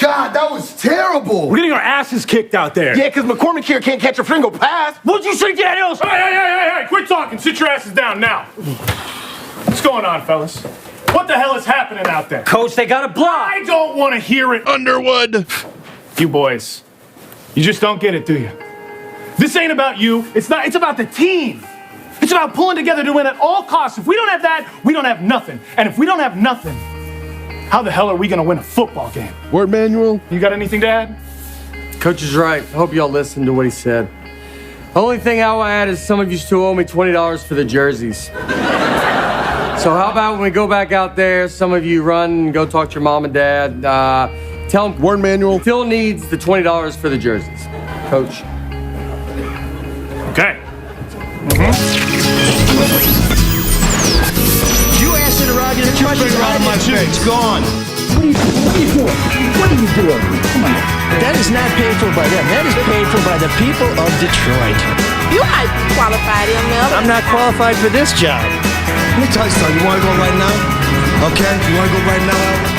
God, that was terrible. We're getting our asses kicked out there. Yeah, because McCormick here can't catch a finger pass. What'd you say, Daniels? Hey, quit talking. Sit your asses down now. What's going on, fellas? What the hell is happening out there? Coach, they got a block. I don't want to hear it. Underwood. You boys, you just don't get it, do you? This ain't about you. It's not. It's about the team. It's about pulling together to win at all costs. If we don't have that, we don't have nothing. And if we don't have nothing, how the hell are we going to win a football game? Word manual. You got anything to add? Coach is right. I hope y'all listened to what he said. The only thing I'll add is some of you still owe me $20 for the jerseys. So how about when we go back out there, some of you run and go talk to your mom and dad. Tell them Word manual. still needs the $20 for the jerseys. Coach. Okay. You asked interrogative questions. It's gone. What are you doing? Come on. That is not paid for by them. That is paid for by the people of Detroit. You might be qualified, ML. I'm not qualified for this job. Let me tell you something. You want to go right now? Okay? You want to go right now?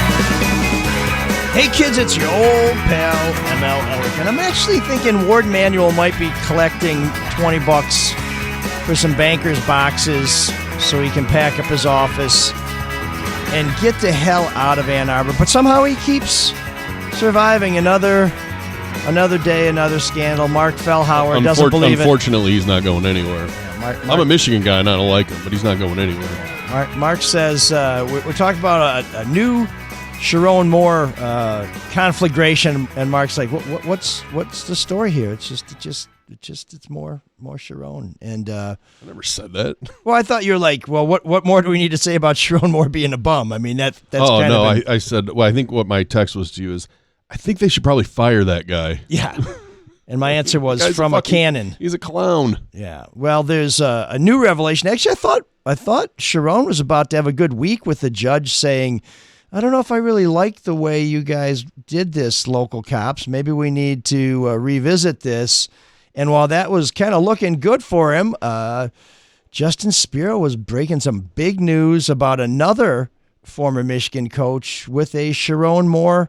Hey kids, it's your old pal ML Ellican. I'm actually thinking Ward Manuel might be collecting $20 for some bankers boxes so he can pack up his office and get the hell out of Ann Arbor. But somehow he keeps surviving another day, another scandal. Marc Fellhauer doesn't believe it. Unfortunately, he's not going anywhere. Marc, I'm a Michigan guy and I don't like him, but he's not going anywhere. Marc says we're talking about a new Sherrone Moore conflagration, and Marc's like, what's the story here? It's more Sherrone. And I never said that. Well, I thought you're like, well, what more do we need to say about Sherrone Moore being a bum? I mean, that's oh kind no, of I said. Well, I think what my text was to you is, I think they should probably fire that guy. Yeah. And my answer was from a cannon. He's a clown. Yeah. Well, there's a new revelation. Actually, I thought Sherrone was about to have a good week with the judge saying, I don't know if I really like the way you guys did this, local cops. Maybe we need to revisit this. And while that was kind of looking good for him, Justin Spiro was breaking some big news about another former Michigan coach with a Sherrone Moore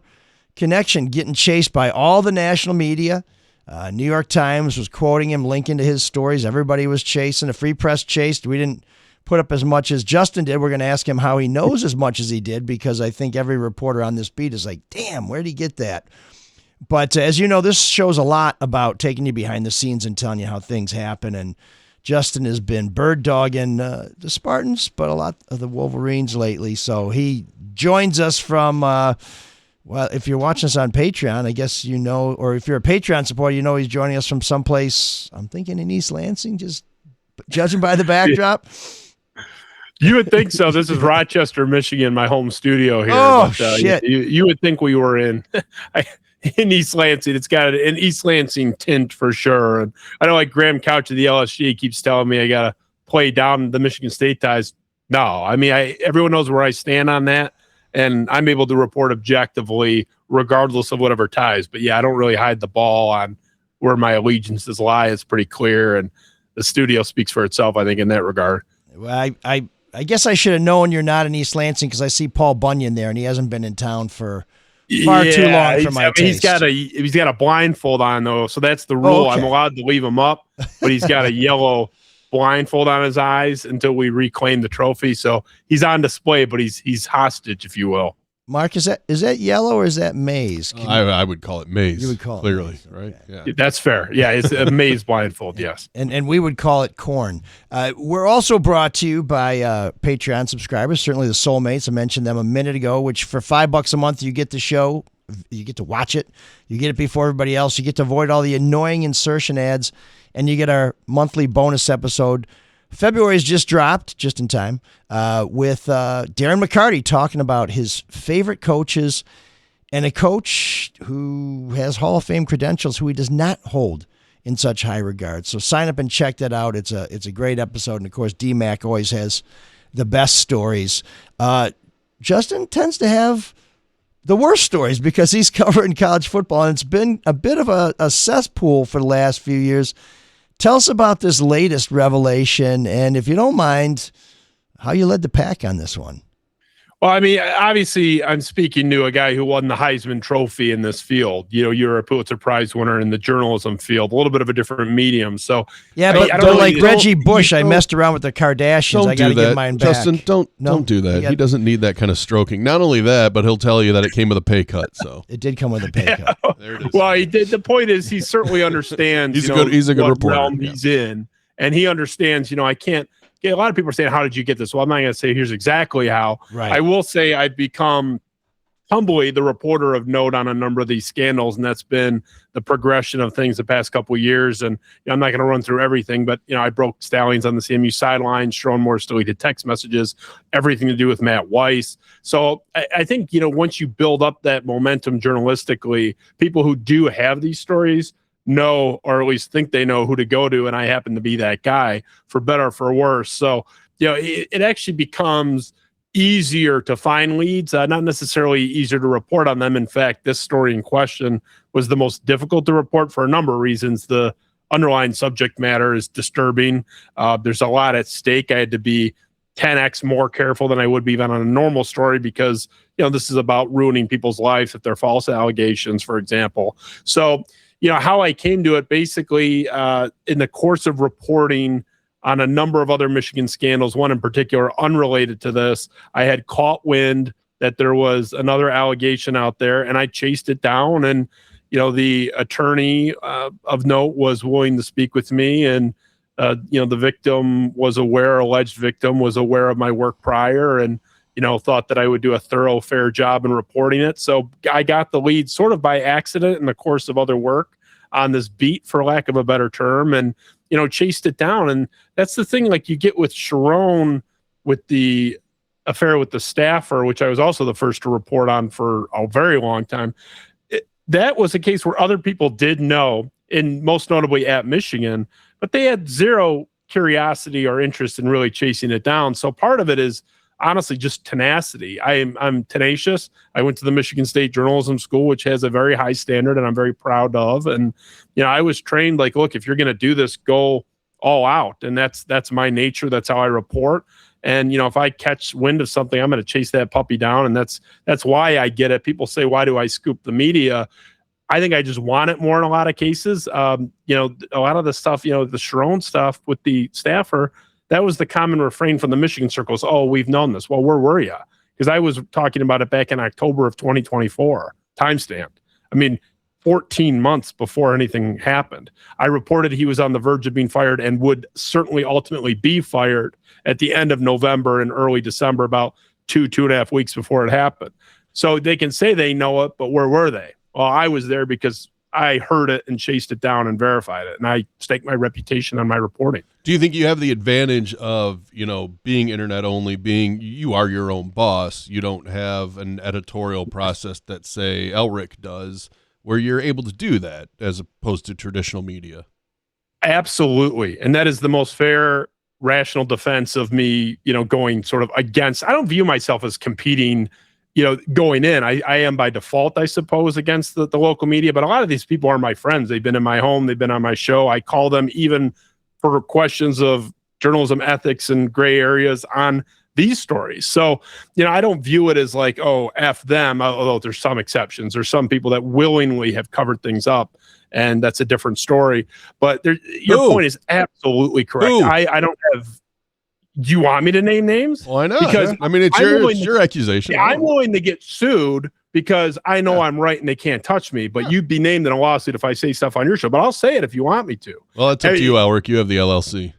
connection, getting chased by all the national media. New York Times was quoting him, linking to his stories. Everybody was chasing. The Free Press chased. We didn't put up as much as Justin did. We're going to ask him how he knows as much as he did, because I think every reporter on this beat is like, damn, where'd he get that? But as you know, this shows a lot about taking you behind the scenes and telling you how things happen. And Justin has been bird dogging the Spartans, but a lot of the Wolverines lately. So he joins us from, well, if you're watching us on Patreon, I guess you know, or if you're a Patreon supporter, you know he's joining us from someplace, I'm thinking in East Lansing, just judging by the backdrop. You would think so. This is Rochester, Michigan, my home studio here. Oh, shit. You would think we were in East Lansing. It's got an East Lansing tint for sure. And I know, like, Graham Couch of the LSG keeps telling me I got to play down the Michigan State ties. No, I mean, everyone knows where I stand on that, and I'm able to report objectively regardless of whatever ties. But, yeah, I don't really hide the ball on where my allegiances lie. It's pretty clear, and the studio speaks for itself, I think, in that regard. Well, I guess I should have known you're not in East Lansing, because I see Paul Bunyan there, and he hasn't been in town for far too long for my taste. He's got a blindfold on, though, so that's the rule. Oh, okay. I'm allowed to leave him up, but he's got a yellow blindfold on his eyes until we reclaim the trophy. So he's on display, but he's hostage, if you will. Marc, is that yellow or is that maize? I would call it maize. You would call clearly, it maize, right? okay. Yeah, That's fair. Yeah, it's a maize blindfold. Yes, and we would call it corn. We're also brought to you by Patreon subscribers. Certainly the Soulmates. I mentioned them a minute ago. Which for $5 a month, you get the show. You get to watch it. You get it before everybody else. You get to avoid all the annoying insertion ads, and you get our monthly bonus episode. February's just dropped, just in time, with Darren McCarty talking about his favorite coaches and a coach who has Hall of Fame credentials who he does not hold in such high regard. So sign up and check that out. It's a great episode. And, of course, D-Mac always has the best stories. Justin tends to have the worst stories because he's covering college football, and it's been a bit of a cesspool for the last few years. Tell us about this latest revelation, and if you don't mind, how you led the pack on this one. Well, I mean, obviously, I'm speaking to a guy who won the Heisman Trophy in this field. You're a Pulitzer Prize winner in the journalism field, a little bit of a different medium. So, yeah, but like Reggie Bush, I messed around with the Kardashians. I got to get mine back. Justin, don't do that. He doesn't need that kind of stroking. Not only that, but he'll tell you that it came with a pay cut. So it did come with a pay cut. There it is. Well, he did. The point is, he certainly understands. He's a good reporter. Realm he's in, and he understands. I can't. A lot of people are saying, how did you get this? Well, I'm not going to say here's exactly how. Right. I will say I've become humbly the reporter of note on a number of these scandals, and that's been the progression of things the past couple of years. And I'm not going to run through everything, but I broke Stallions on the CMU sidelines, Sherrone Moore's deleted text messages, everything to do with Matt Weiss. So I think once you build up that momentum journalistically, people who do have these stories know, or at least think they know who to go to, and I happen to be that guy, for better or for worse. So it actually becomes easier to find leads, not necessarily easier to report on them. In fact, this story in question was the most difficult to report for a number of reasons. The underlying subject matter is disturbing. There's a lot at stake. I had to be 10x more careful than I would be even on a normal story, because this is about ruining people's lives if they're false allegations, for example. So how I came to it, basically, in the course of reporting on a number of other Michigan scandals, one in particular unrelated to this, I had caught wind that there was another allegation out there, and I chased it down. And, the attorney of note was willing to speak with me, and, the victim was aware, alleged victim was aware of my work prior, and, thought that I would do a thorough, fair job in reporting it. So I got the lead sort of by accident in the course of other work on this beat, for lack of a better term, and, chased it down. And that's the thing, like you get with Sherrone, with the affair with the staffer, which I was also the first to report on for a very long time. That was a case where other people did know, and most notably at Michigan, but they had zero curiosity or interest in really chasing it down. So part of it is honestly just tenacity. I'm tenacious. I went to the Michigan State Journalism School, which has a very high standard, and I'm very proud of. And I was trained like, look, if you're going to do this, go all out. And that's my nature. That's how I report. And if I catch wind of something, I'm going to chase that puppy down. And that's why I get it. People say, why do I scoop the media? I think I just want it more in a lot of cases. A lot of the stuff, the Sherrone stuff with the staffer, that was the common refrain from the Michigan circles. Oh, we've known this. Well, where were you? Because I was talking about it back in October of 2024, timestamped. I mean, 14 months before anything happened. I reported he was on the verge of being fired and would certainly ultimately be fired at the end of November and early December, about 2.5 weeks before it happened. So they can say they know it, but where were they? Well, I was there because I heard it and chased it down and verified it. And I staked my reputation on my reporting. Do you think you have the advantage of, being internet only, you are your own boss? You don't have an editorial process that, say, Elric does, where you're able to do that as opposed to traditional media? Absolutely. And that is the most fair, rational defense of me, going sort of against. I don't view myself as competing going in. I am by default, I suppose, against the local media, but a lot of these people are my friends. They've been in my home. They've been on my show. I call them even for questions of journalism ethics and gray areas on these stories. So, I don't view it as like, oh, F them, although there's some exceptions. There's some people that willingly have covered things up, and that's a different story. But your point is absolutely correct. I don't have. Do you want me to name names? Why not? Because it's your accusation. Yeah, I'm willing to get sued because I know I'm right and they can't touch me. But you'd be named in a lawsuit if I say stuff on your show. But I'll say it if you want me to. Well, it's up to you, Elric. You have the LLC.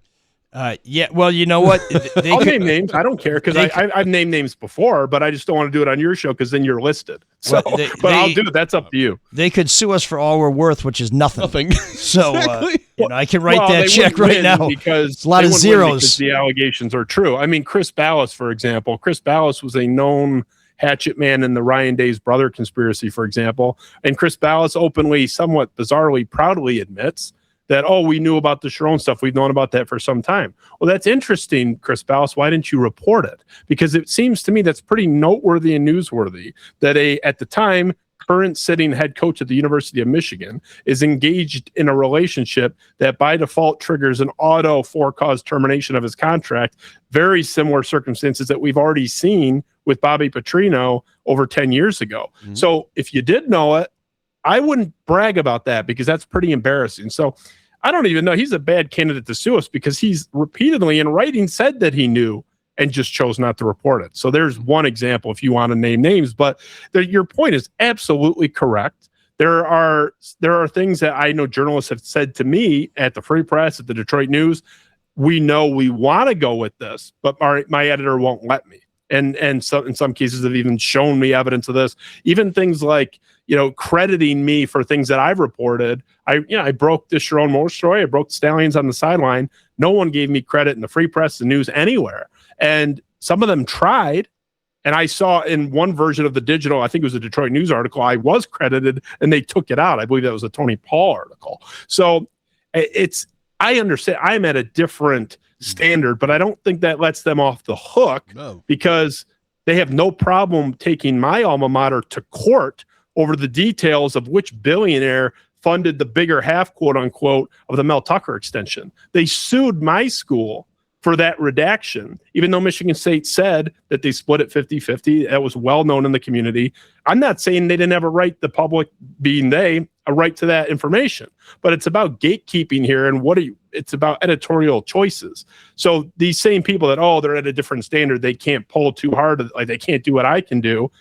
Yeah. Well, you know what? I'll name names. I don't care because I've named names before, but I just don't want to do it on your show because then you're listed. So, well, I'll do it. That's up to you. They could sue us for all we're worth, which is nothing. So Exactly. I can write that check right now because it's a lot of zeros. Because the allegations are true. I mean, Chris Ballas, for example. Chris Ballas was a known hatchet man in the Ryan Day's brother conspiracy, for example. And Chris Ballas openly, somewhat bizarrely, proudly admits that, oh, we knew about the Sherrone stuff. We've known about that for some time. Well, that's interesting, Chris Ballas. Why didn't you report it? Because it seems to me that's pretty noteworthy and newsworthy that at the time, current sitting head coach at the University of Michigan, is engaged in a relationship that by default triggers an auto for-cause termination of his contract. Very similar circumstances that we've already seen with Bobby Petrino over 10 years ago. Mm-hmm. So if you did know it, I wouldn't brag about that because that's pretty embarrassing. So I don't even know. He's a bad candidate to sue us because he's repeatedly in writing said that he knew and just chose not to report it. So there's one example if you want to name names, but your point is absolutely correct. There are things that I know journalists have said to me at the Free Press, at the Detroit News. We know we want to go with this, but my editor won't let me. And so in some cases have even shown me evidence of this. Even things like, crediting me for things that I've reported. I broke the Sherrone Moore story. I broke Stallions on the sideline. No one gave me credit in the Free Press, the news, anywhere. And some of them tried. And I saw in one version of the digital, I think it was a Detroit News article, I was credited and they took it out. I believe that was a Tony Paul article. So I understand I'm at a different standard, but I don't think that lets them off the hook because they have no problem taking my alma mater to court over the details of which billionaire funded the bigger half, quote unquote, of the Mel Tucker extension. They sued my school for that redaction, even though Michigan State said that they split it 50-50. That was well known in the community. I'm not saying they didn't have a right, the public being they, a right to that information, but it's about gatekeeping here. And it's about editorial choices. So these same people that, they're at a different standard, they can't pull too hard, like they can't do what I can do.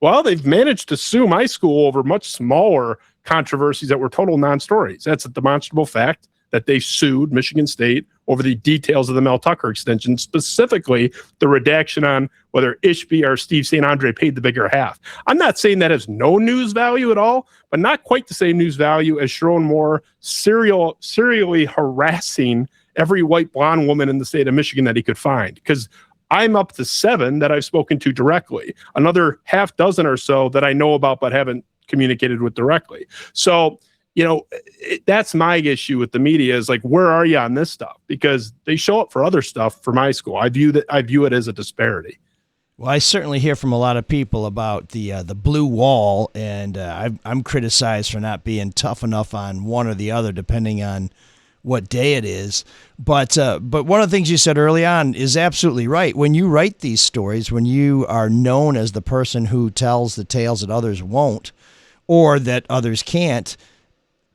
Well, they've managed to sue my school over much smaller controversies that were total non-stories. That's a demonstrable fact that they sued Michigan State over the details of the Mel Tucker extension, specifically the redaction on whether Ishby or Steve St. Andre paid the bigger half. I'm not saying that has no news value at all, but not quite the same news value as Sherrone Moore serially harassing every white blonde woman in the state of Michigan that he could find. Because I'm up to 7 that I've spoken to directly, another half dozen or so that I know about but haven't communicated with directly. So, that's my issue with the media is like, where are you on this stuff? Because they show up for other stuff for my school. I view it as a disparity. Well, I certainly hear from a lot of people about the blue wall, and I'm criticized for not being tough enough on one or the other, depending on what day it is. But one of the things you said early on is absolutely right. When you write these stories, when you are known as the person who tells the tales that others won't or that others can't,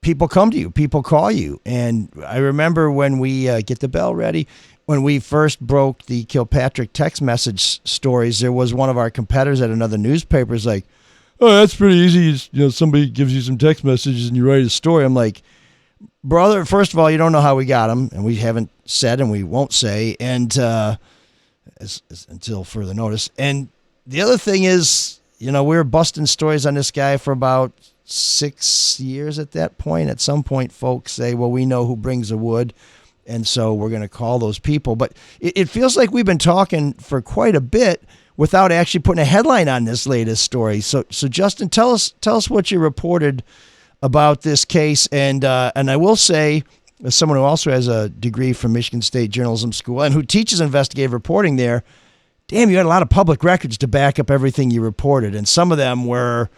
people come to you, people call you. And I remember when we get the bell ready, when we first broke the Kilpatrick text message stories, there was one of our competitors at another newspaper is like, "Oh, that's pretty easy. Somebody gives you some text messages and you write a story." I'm like, brother, first of all, you don't know how we got them, and we haven't said and we won't say, and until further notice. And the other thing is, we were busting stories on this guy for about 6 years at that point. At some point, folks say, well, we know who brings the wood, and so we're going to call those people. But it feels like we've been talking for quite a bit without actually putting a headline on this latest story. So Justin, tell us what you reported about this case. And I will say, as someone who also has a degree from Michigan State Journalism School and who teaches investigative reporting there, damn, you had a lot of public records to back up everything you reported. And some of them were,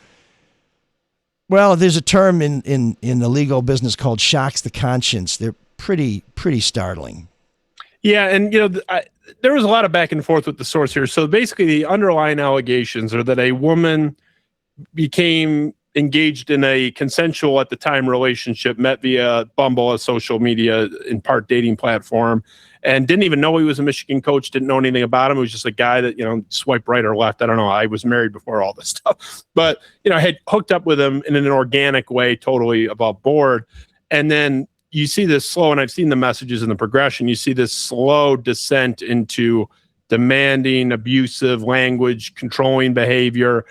well, there's a term in the legal business called shocks the conscience. They're pretty startling. Yeah, and there was a lot of back and forth with the source here. So basically, the underlying allegations are that a woman became engaged in a consensual at the time relationship, met via Bumble, a social media, in part dating platform, and didn't even know he was a Michigan coach, didn't know anything about him. It was just a guy that, swipe right or left. I don't know. I was married before all this stuff, but, had hooked up with him in an organic way, totally above board. And then you see this slow, and I've seen the messages in the progression, you see this slow descent into demanding, abusive language, controlling behavior,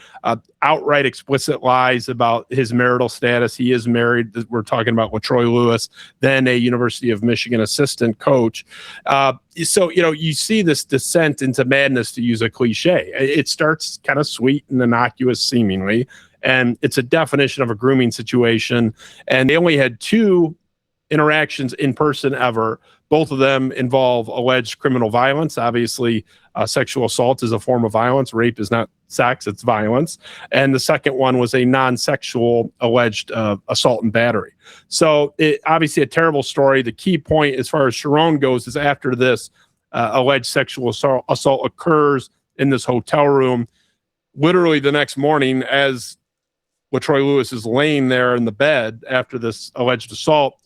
outright explicit lies about his marital status. He is married. We're talking about LaTroy Lewis, then a University of Michigan assistant coach. So, you see this descent into madness, to use a cliche. It starts kind of sweet and innocuous, seemingly, and it's a definition of a grooming situation. And they only had 2 interactions in person ever, Both of them involve alleged criminal violence. Obviously, sexual assault is a form of violence. Rape is not sex, it's violence. And the second one was a non-sexual alleged assault and battery. So obviously a terrible story. The key point as far as Sherrone goes is after this alleged sexual assault occurs in this hotel room, literally the next morning as LaTroy Lewis is laying there in the bed after this alleged assault,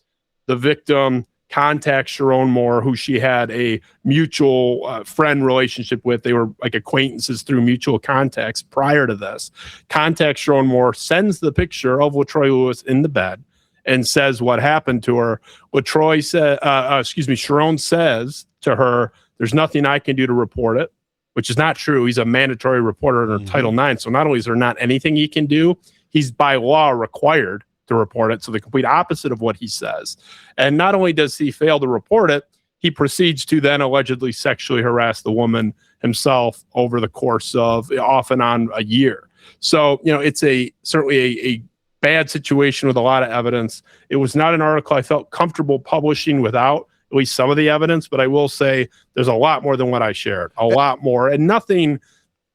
the victim contacts Sherrone Moore, who she had a mutual friend relationship with. They were like acquaintances through mutual contacts prior to this. Contacts Sherrone Moore, sends the picture of LaTroy Lewis in the bed, and says what happened to her. Sherrone says to her, "There's nothing I can do to report it," which is not true. He's a mandatory reporter under Title IX. So not only is there not anything he can do, he's by law required to report it. So the complete opposite of what he says. And not only does he fail to report it, he proceeds to then allegedly sexually harass the woman himself over the course of off and on a year. So, it's certainly a bad situation with a lot of evidence. It was not an article I felt comfortable publishing without at least some of the evidence, but I will say there's a lot more than what I shared, a lot more, and nothing.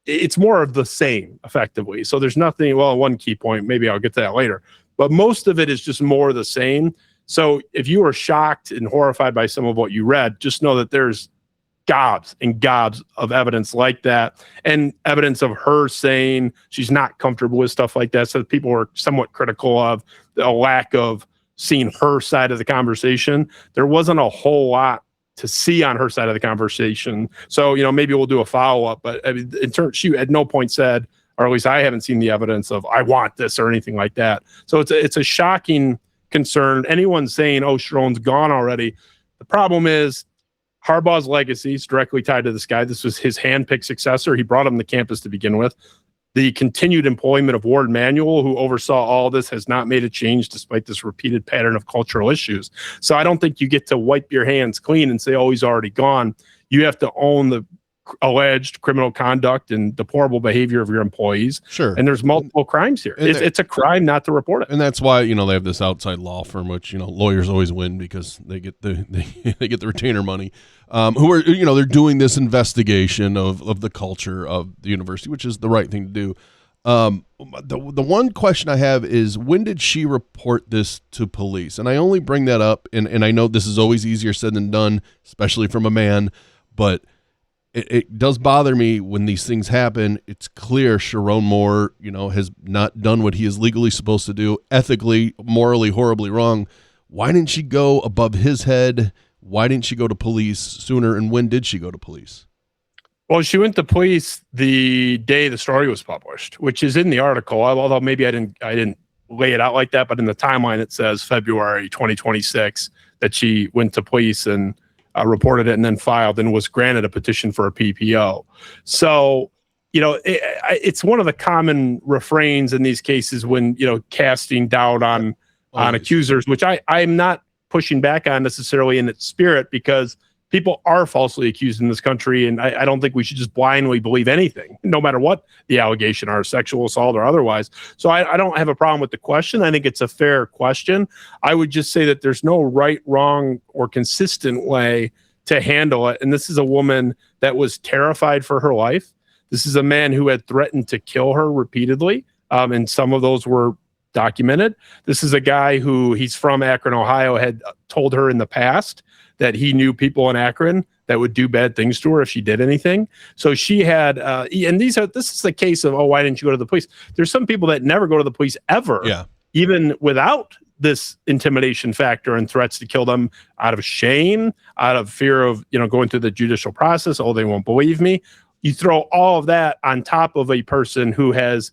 It's more of the same effectively. So there's nothing, one key point, maybe I'll get to that later, but most of it is just more of the same. So if you were shocked and horrified by some of what you read, just know that there's gobs and gobs of evidence like that, and evidence of her saying she's not comfortable with stuff like that. So people were somewhat critical of the lack of seeing her side of the conversation. There wasn't a whole lot to see on her side of the conversation. So, maybe we'll do a follow-up, but I mean, she at no point said, or at least I haven't seen the evidence of I want this or anything like that. So it's a shocking concern. Anyone saying, oh, Sherrone's gone already. The problem is Harbaugh's legacy is directly tied to this guy. This was his handpicked successor. He brought him to campus to begin with. The continued employment of Ward Manuel, who oversaw all this, has not made a change despite this repeated pattern of cultural issues. So I don't think you get to wipe your hands clean and say, oh, he's already gone. You have to own the alleged criminal conduct and deplorable behavior of your employees. Sure. And there's multiple crimes here. It's a crime not to report it. And that's why, they have this outside law firm, which, lawyers always win because they get the they get the retainer money. Who are, they're doing this investigation of the culture of the university, which is the right thing to do. The one question I have is, when did she report this to police? And I only bring that up, and I know this is always easier said than done, especially from a man, but it does bother me when these things happen. It's clear Sherrone Moore, has not done what he is legally supposed to do, ethically, morally, horribly wrong. Why didn't she go above his head? Why didn't she go to police sooner? And when did she go to police? Well, she went to police the day the story was published, which is in the article, although maybe I didn't lay it out like that, but in the timeline it says February 2026 that she went to police and reported it and then filed and was granted a petition for a PPO. So, it's one of the common refrains in these cases when, casting doubt on accusers, which I'm not pushing back on necessarily in its spirit, because people are falsely accused in this country, and I don't think we should just blindly believe anything, no matter what the allegation are, sexual assault or otherwise. So I don't have a problem with the question. I think it's a fair question. I would just say that there's no right, wrong, or consistent way to handle it. And this is a woman that was terrified for her life. This is a man who had threatened to kill her repeatedly, and some of those were documented. This is a guy who, he's from Akron, Ohio, had told her in the past that he knew people in Akron that would do bad things to her if she did anything. So she had, and this is the case of, oh, why didn't you go to the police? There's some people that never go to the police ever, even without this intimidation factor and threats to kill them, out of shame, out of fear of, going through the judicial process. Oh, they won't believe me. You throw all of that on top of a person who has,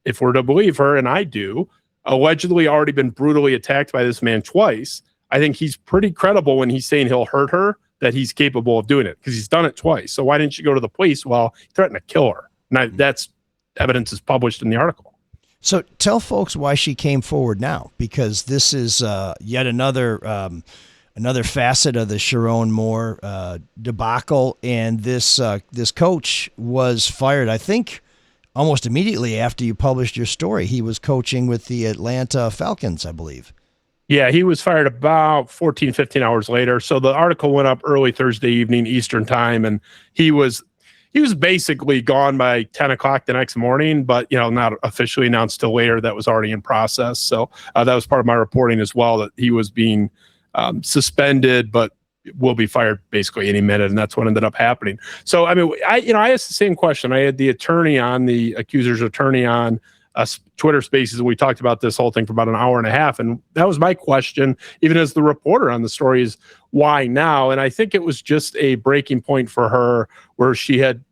if we're to believe her, and I do, allegedly already been brutally attacked by this man twice. I think he's pretty credible when he's saying he'll hurt her, that he's capable of doing it, because he's done it twice. So why didn't you go to the police? Well, he threatened to kill her. And that's evidence is published in the article. So tell folks why she came forward now, because this is yet another facet of the Sherrone Moore debacle. And this coach was fired, I think, almost immediately after you published your story. He was coaching with the Atlanta Falcons, I believe. Yeah, he was fired about 14, 15 hours later. So the article went up early Thursday evening Eastern time, and he was basically gone by 10 o'clock the next morning, but not officially announced till later. That was already in process. So that was part of my reporting as well, that he was being suspended, but will be fired basically any minute, and that's what ended up happening. So I mean, I asked the same question. I had the accuser's attorney on Twitter Spaces, and we talked about this whole thing for about an hour and a half. And that was my question, even as the reporter on the story, is why now? And I think it was just a breaking point for her where she had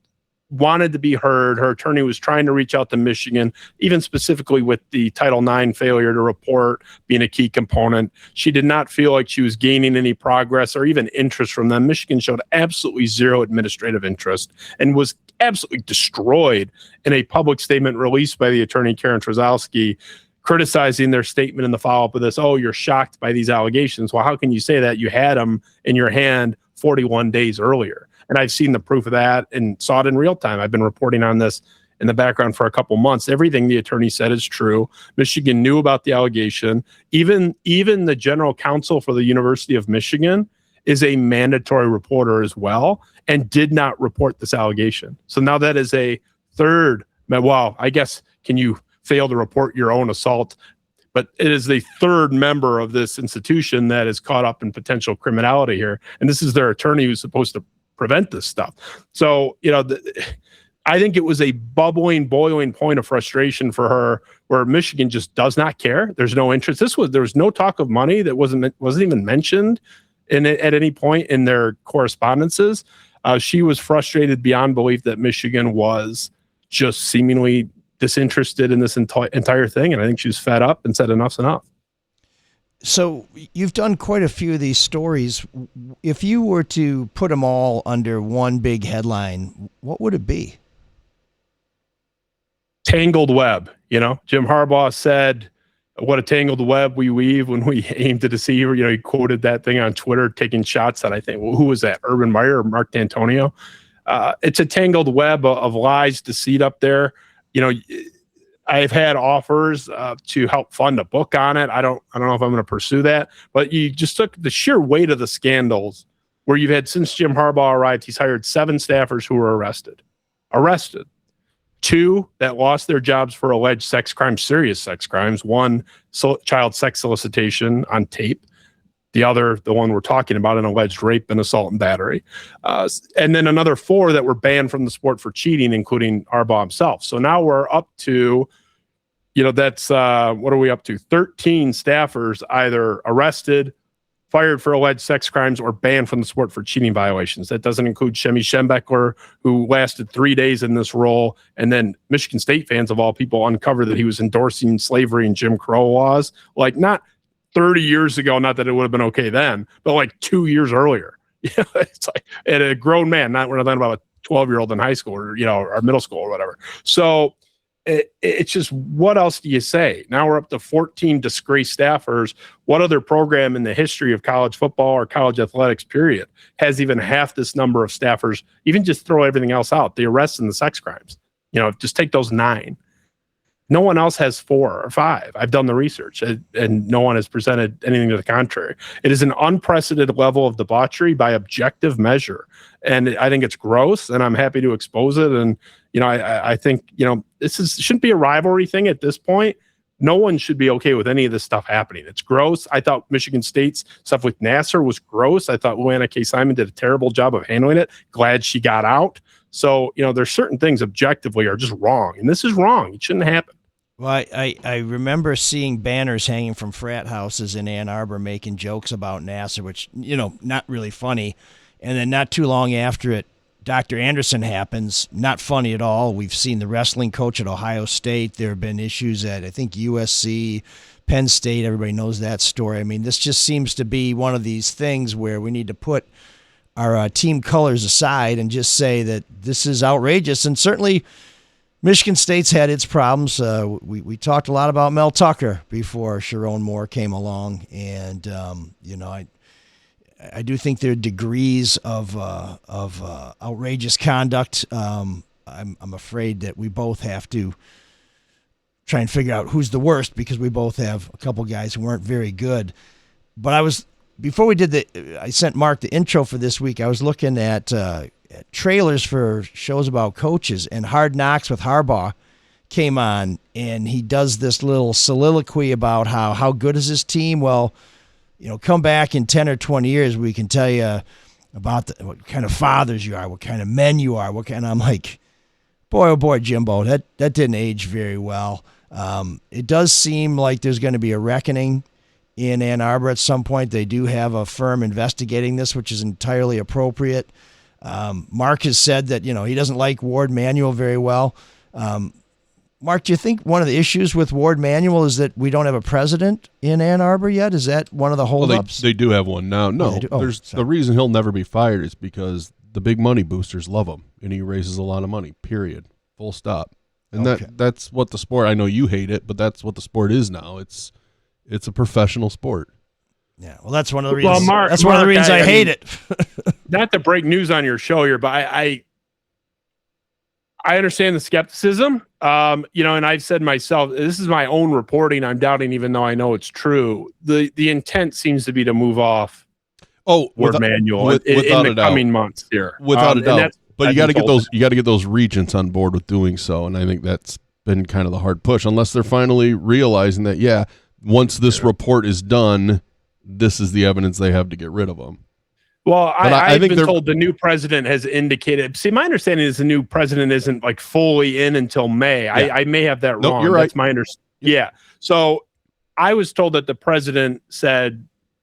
wanted to be heard. Her attorney was trying to reach out to Michigan, even specifically with the Title IX failure to report being a key component. She did not feel like she was gaining any progress or even interest from them. Michigan showed absolutely zero administrative interest and was absolutely destroyed in a public statement released by the attorney, Karen Trzowski, criticizing their statement in the follow-up of this. Oh, you're shocked by these allegations. Well, how can you say that? You had them in your hand 41 days earlier. And I've seen the proof of that and saw it in real time. I've been reporting on this in the background for a couple months. Everything the attorney said is true. Michigan knew about the allegation. Even the general counsel for the University of Michigan is a mandatory reporter as well, and did not report this allegation. So now that is a third, well, I guess, can you fail to report your own assault? But it is the third member of this institution that is caught up in potential criminality here. And this is their attorney who's supposed to prevent this stuff. So, I think it was a boiling point of frustration for her, where Michigan just does not care. There's no interest. There was no talk of money that wasn't even mentioned at any point in their correspondences. She was frustrated beyond belief that Michigan was just seemingly disinterested in this entire thing. And I think she was fed up and said, enough's enough. So you've done quite a few of these stories. If you were to put them all under one big headline, what would it be? Tangled web. Jim Harbaugh said, what a tangled web we weave when we aim to deceive. He quoted that thing on Twitter, taking shots at, I think, who was that? Urban Meyer or Marc D'Antonio? It's a tangled web of lies, deceit up there. I've had offers to help fund a book on it. I don't know if I'm going to pursue that, but you just took the sheer weight of the scandals where you've had, since Jim Harbaugh arrived, he's hired 7 staffers who were arrested. 2 that lost their jobs for alleged sex crimes, serious sex crimes. 1, child sex solicitation on tape. The other, the one we're talking about, an alleged rape and assault and battery. And then another 4 that were banned from the sport for cheating, including Harbaugh himself. So now we're up to, that's, what are we up to? 13 staffers either arrested, fired for alleged sex crimes, or banned from the sport for cheating violations. That doesn't include Shemi Schembechler, who lasted 3 days in this role. And then Michigan State fans, of all people, uncovered that he was endorsing slavery and Jim Crow laws. Like, not 30 years ago, not that it would have been okay then, but like 2 years earlier. It's like, and a grown man, we're not talking about a 12-year-old in high school or middle school or whatever. So it's just, what else do you say? Now we're up to 14 disgraced staffers. What other program in the history of college football or college athletics, period, has even half this number of staffers? Even just throw everything else out, the arrests and the sex crimes. Just take those 9. No one else has 4 or 5. I've done the research, and no one has presented anything to the contrary. It is an unprecedented level of debauchery by objective measure. And I think it's gross, and I'm happy to expose it. And, I think, shouldn't be a rivalry thing at this point. No one should be okay with any of this stuff happening. It's gross. I thought Michigan State's stuff with Nassar was gross. I thought Luana K. Simon did a terrible job of handling it. Glad she got out. So, there's certain things objectively are just wrong. And this is wrong. It shouldn't happen. Well, I remember seeing banners hanging from frat houses in Ann Arbor making jokes about Nassar, which, not really funny. And then not too long after it, Dr. Anderson happens. Not funny at all. We've seen the wrestling coach at Ohio State. There have been issues at, I think, USC, Penn State. Everybody knows that story. I mean, this just seems to be one of these things where we need to put our team colors aside and just say that this is outrageous. And certainly Michigan State's had its problems. We talked a lot about Mel Tucker before Sherrone Moore came along. And, I do think there are degrees of outrageous conduct. I'm afraid that we both have to try and figure out who's the worst because we both have a couple guys who weren't very good. But before we did I sent Marc the intro for this week. I was looking at trailers for shows about coaches, and Hard Knocks with Harbaugh came on, and he does this little soliloquy about how good is his team. Well, come back in 10 or 20 years, we can tell you about what kind of fathers you are, what kind of men you are, and I'm like, boy, oh boy, Jimbo, that didn't age very well. It does seem like there's going to be a reckoning in Ann Arbor at some point. They do have a firm investigating this, which is entirely appropriate. Marc has said that, he doesn't like Ward Manuel very well. Marc, do you think one of the issues with Ward Manuel is that we don't have a president in Ann Arbor yet? Is that one of the holdups? They do have one now. No, the reason he'll never be fired is because the big money boosters love him, and he raises a lot of money, period. Full stop. And that's what the sport, I know you hate it, but that's what the sport is now. It's a professional sport. Yeah, well, that's one of the reasons. Marc, one of the reasons I hate it. Not to break news on your show here, but I understand the skepticism. And I've said myself, this is my own reporting. I'm doubting, even though I know it's true. The intent seems to be to move off. Ward Manuel in the coming months here, without a doubt. But you got to get those regents on board with doing so, and I think that's been kind of the hard push. Unless they're finally realizing that, once this report is done, this is the evidence they have to get rid of them. Well, I've been told the new president has indicated. See, my understanding is the new president isn't like fully in until May. Yeah. I may have that wrong. You're right. That's my understanding. Yeah. So I was told that the president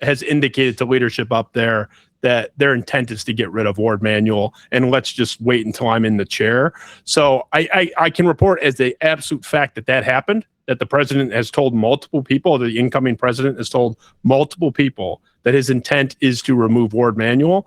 has indicated to leadership up there that their intent is to get rid of Ward Manuel, and let's just wait until I'm in the chair. So I can report as the absolute fact that happened, that the president has told multiple people, the incoming president has told multiple people that his intent is to remove Ward Manuel.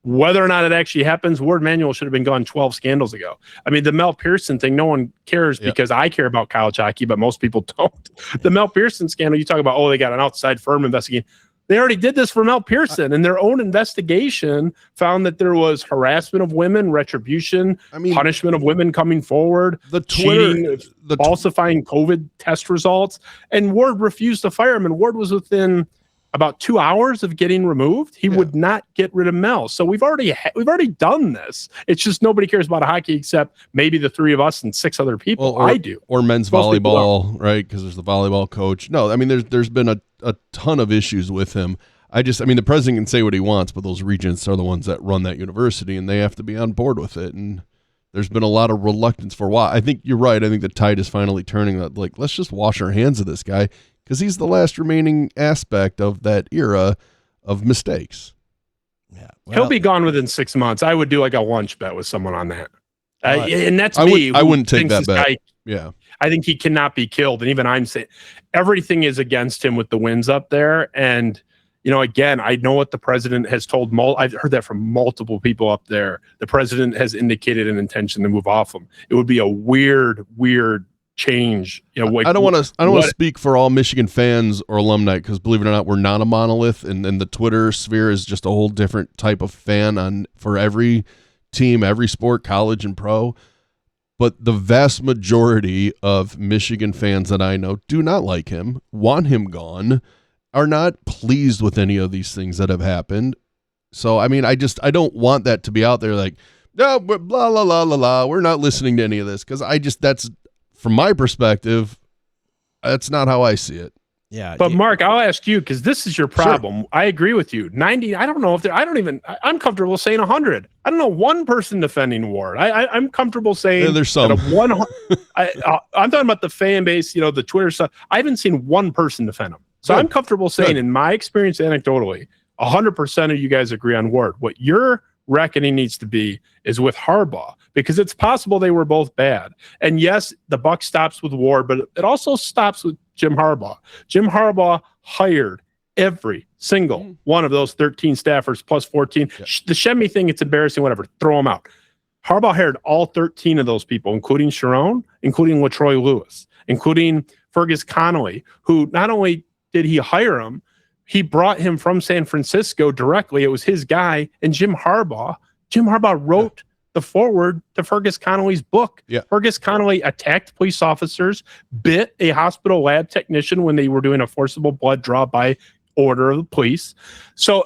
Whether or not it actually happens, Ward Manuel should have been gone 12 scandals ago. I mean, the Mel Pearson thing, no one cares because I care about college hockey, but most people don't. The Mel Pearson scandal, you talk about, they got an outside firm investigating. They already did this for Mel Pearson, and their own investigation found that there was harassment of women, retribution, punishment of women coming forward, cheating, falsifying COVID test results, and Ward refused to fire him, and Ward was within about 2 hours of getting removed. He would not get rid of Mel. So we've already done this. It's just nobody cares about hockey except maybe the three of us and 6 other people. I do. Or men's volleyball, right? Because there's the volleyball coach. No, I mean, there's been a ton of issues with him. The president can say what he wants, but those regents are the ones that run that university, and they have to be on board with it. And there's been a lot of reluctance for a while. I think you're right. I think the tide is finally turning. That let's just wash our hands of this guy, because he's the last remaining aspect of that era of mistakes. Yeah, he'll be gone within 6 months. I would do like a lunch bet with someone on that. And that's me. I wouldn't take that bet. I think he cannot be killed. And even I'm saying everything is against him with the wins up there. And, again, I know what the president has told. I've heard that from multiple people up there. The president has indicated an intention to move off him. It would be a weird change. I don't want to speak for all Michigan fans or alumni, because believe it or not, we're not a monolith, and the Twitter sphere is just a whole different type of fan for every team, every sport, college and pro. But the vast majority of Michigan fans that I know do not like him, want him gone, are not pleased with any of these things that have happened. So I don't want that to be out there like, no, blah blah blah blah blah. We're not listening to any of this, because that's, from my perspective, that's not how I see it. Yeah. But Marc, I'll ask you, because this is your problem. Sure. I agree with you. 90, I don't know if I'm comfortable saying 100. I don't know one person defending Ward. I'm comfortable saying there's some. I'm talking about the fan base, the Twitter stuff. I haven't seen one person defend him. So I'm comfortable saying, in my experience, anecdotally, 100% of you guys agree on Ward. What your reckoning needs to be is with Harbaugh, because it's possible they were both bad. And yes, the buck stops with Ward, but it also stops with Jim Harbaugh. Jim Harbaugh hired every single one of those 13 staffers plus 14. Yeah. The Shemmy thing, it's embarrassing, whatever. Throw them out. Harbaugh hired all 13 of those people, including Sherrone, including LaTroy Lewis, including Fergus Connolly, who not only did he hire him, he brought him from San Francisco directly. It was his guy. And Jim Harbaugh wrote the forward to Fergus Connolly's book. Yeah. Fergus Connolly attacked police officers, bit a hospital lab technician when they were doing a forcible blood draw by order of the police. So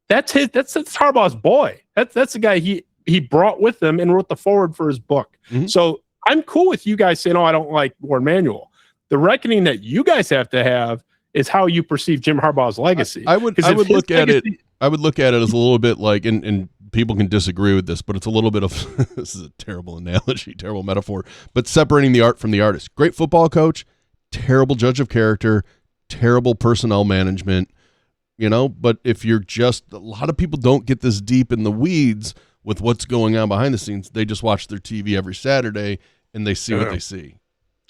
that's Harbaugh's boy. That's the guy he brought with him and wrote the forward for his book. Mm-hmm. So I'm cool with you guys saying, "Oh, I don't like Warren Manuel." The reckoning that you guys have to have is how you perceive Jim Harbaugh's legacy. I would look at it as a little bit like, and people can disagree with this, but it's a little bit of this is a terrible analogy, terrible metaphor, but separating the art from the artist. Great football coach, terrible judge of character, terrible personnel management, but if you're just, a lot of people don't get this deep in the weeds with what's going on behind the scenes. They just watch their TV every Saturday and they see what they see.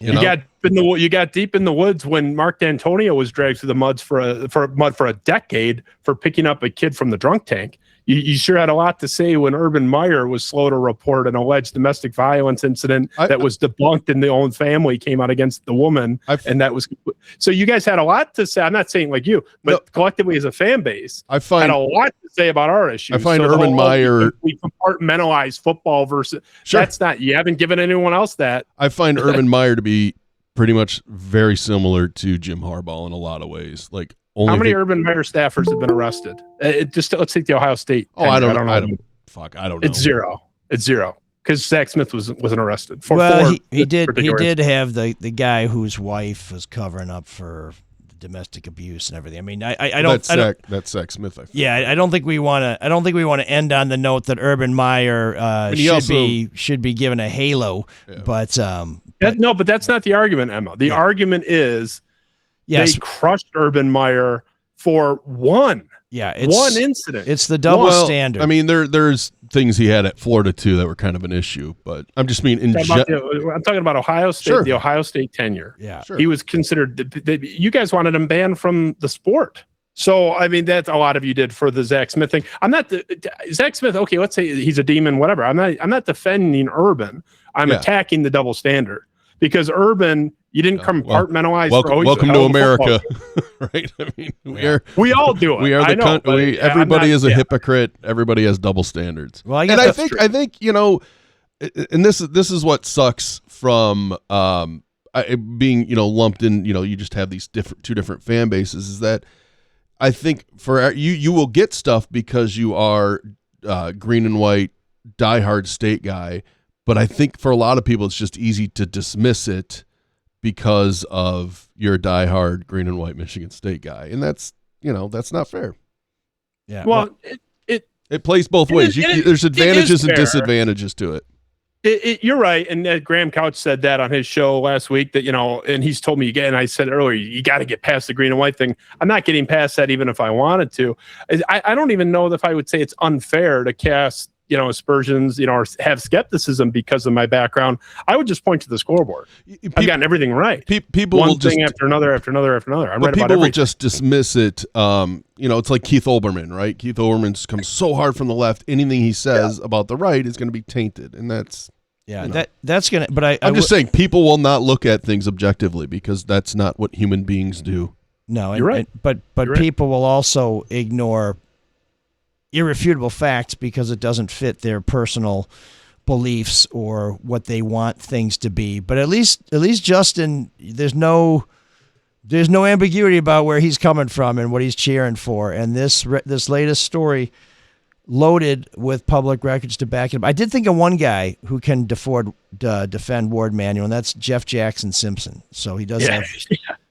You got deep in the woods when Marc D'Antonio was dragged through the mud for a decade for picking up a kid from the drunk tank. You sure had a lot to say when Urban Meyer was slow to report an alleged domestic violence incident that was debunked and the own family came out against the woman. So you guys had a lot to say. I'm not saying like you, but collectively as a fan base, had a lot to say about our issues. I find Urban Meyer, we compartmentalize football versus that's not, you haven't given anyone else that. I find Urban Meyer to be pretty much very similar to Jim Harbaugh in a lot of ways. Like, how many Urban Meyer staffers have been arrested? Let's take the Ohio State. I don't know. It's zero. It's zero because Zach Smith wasn't arrested. He did have the guy whose wife was covering up for domestic abuse and everything. I mean, I don't. That's Zach Smith. I don't think we want to. I don't think we want to end on the note that Urban Meyer should be given a halo. Yeah. But but that's not the argument, Emma. The argument is. Yes. They crushed Urban Meyer for one incident. It's the double standard. I mean, there's things he had at Florida too that were kind of an issue, but I'm just mean I'm talking about Ohio State, the Ohio State tenure. Yeah, sure. He was considered. You guys wanted him banned from the sport. So I mean, that's a lot of you did for the Zach Smith thing. I'm not Zach Smith. Okay, let's say he's a demon, whatever. I'm not defending Urban. I'm attacking the double standard because Urban. You didn't compartmentalize. Welcome to America, right? I mean, we all do it. We are the everybody is a hypocrite. Everybody has double standards. Well, I think and this is what sucks from being lumped in. You just have these two different fan bases. Is that I think for you will get stuff because you are green and white diehard State guy, but I think for a lot of people it's just easy to dismiss it. Because of your diehard green and white Michigan State guy, and that's not fair. Yeah. Well, it plays both ways. There's advantages and disadvantages to it. You're right, and Graham Couch said that on his show last week. That and he's told me again. I said earlier, you got to get past the green and white thing. I'm not getting past that, even if I wanted to. I don't even know if I would say it's unfair to cast. Aspersions, or have skepticism because of my background. I would just point to the scoreboard. I've gotten everything right. People one will thing just, after another after another after another. I'm right about everything. People will just dismiss it. It's like Keith Olbermann, right? Keith Olbermann comes so hard from the left. Anything he says about the right is going to be tainted, and that's that's gonna. But I'm just saying, people will not look at things objectively because that's not what human beings do. No, you're right. But people will also ignore irrefutable facts because it doesn't fit their personal beliefs or what they want things to be. But at least Justin, there's no ambiguity about where he's coming from and what he's cheering for. And this latest story loaded with public records to back it up. I did think of one guy who can defend Ward Manuel, and that's Jeff Jackson Simpson. So he does have.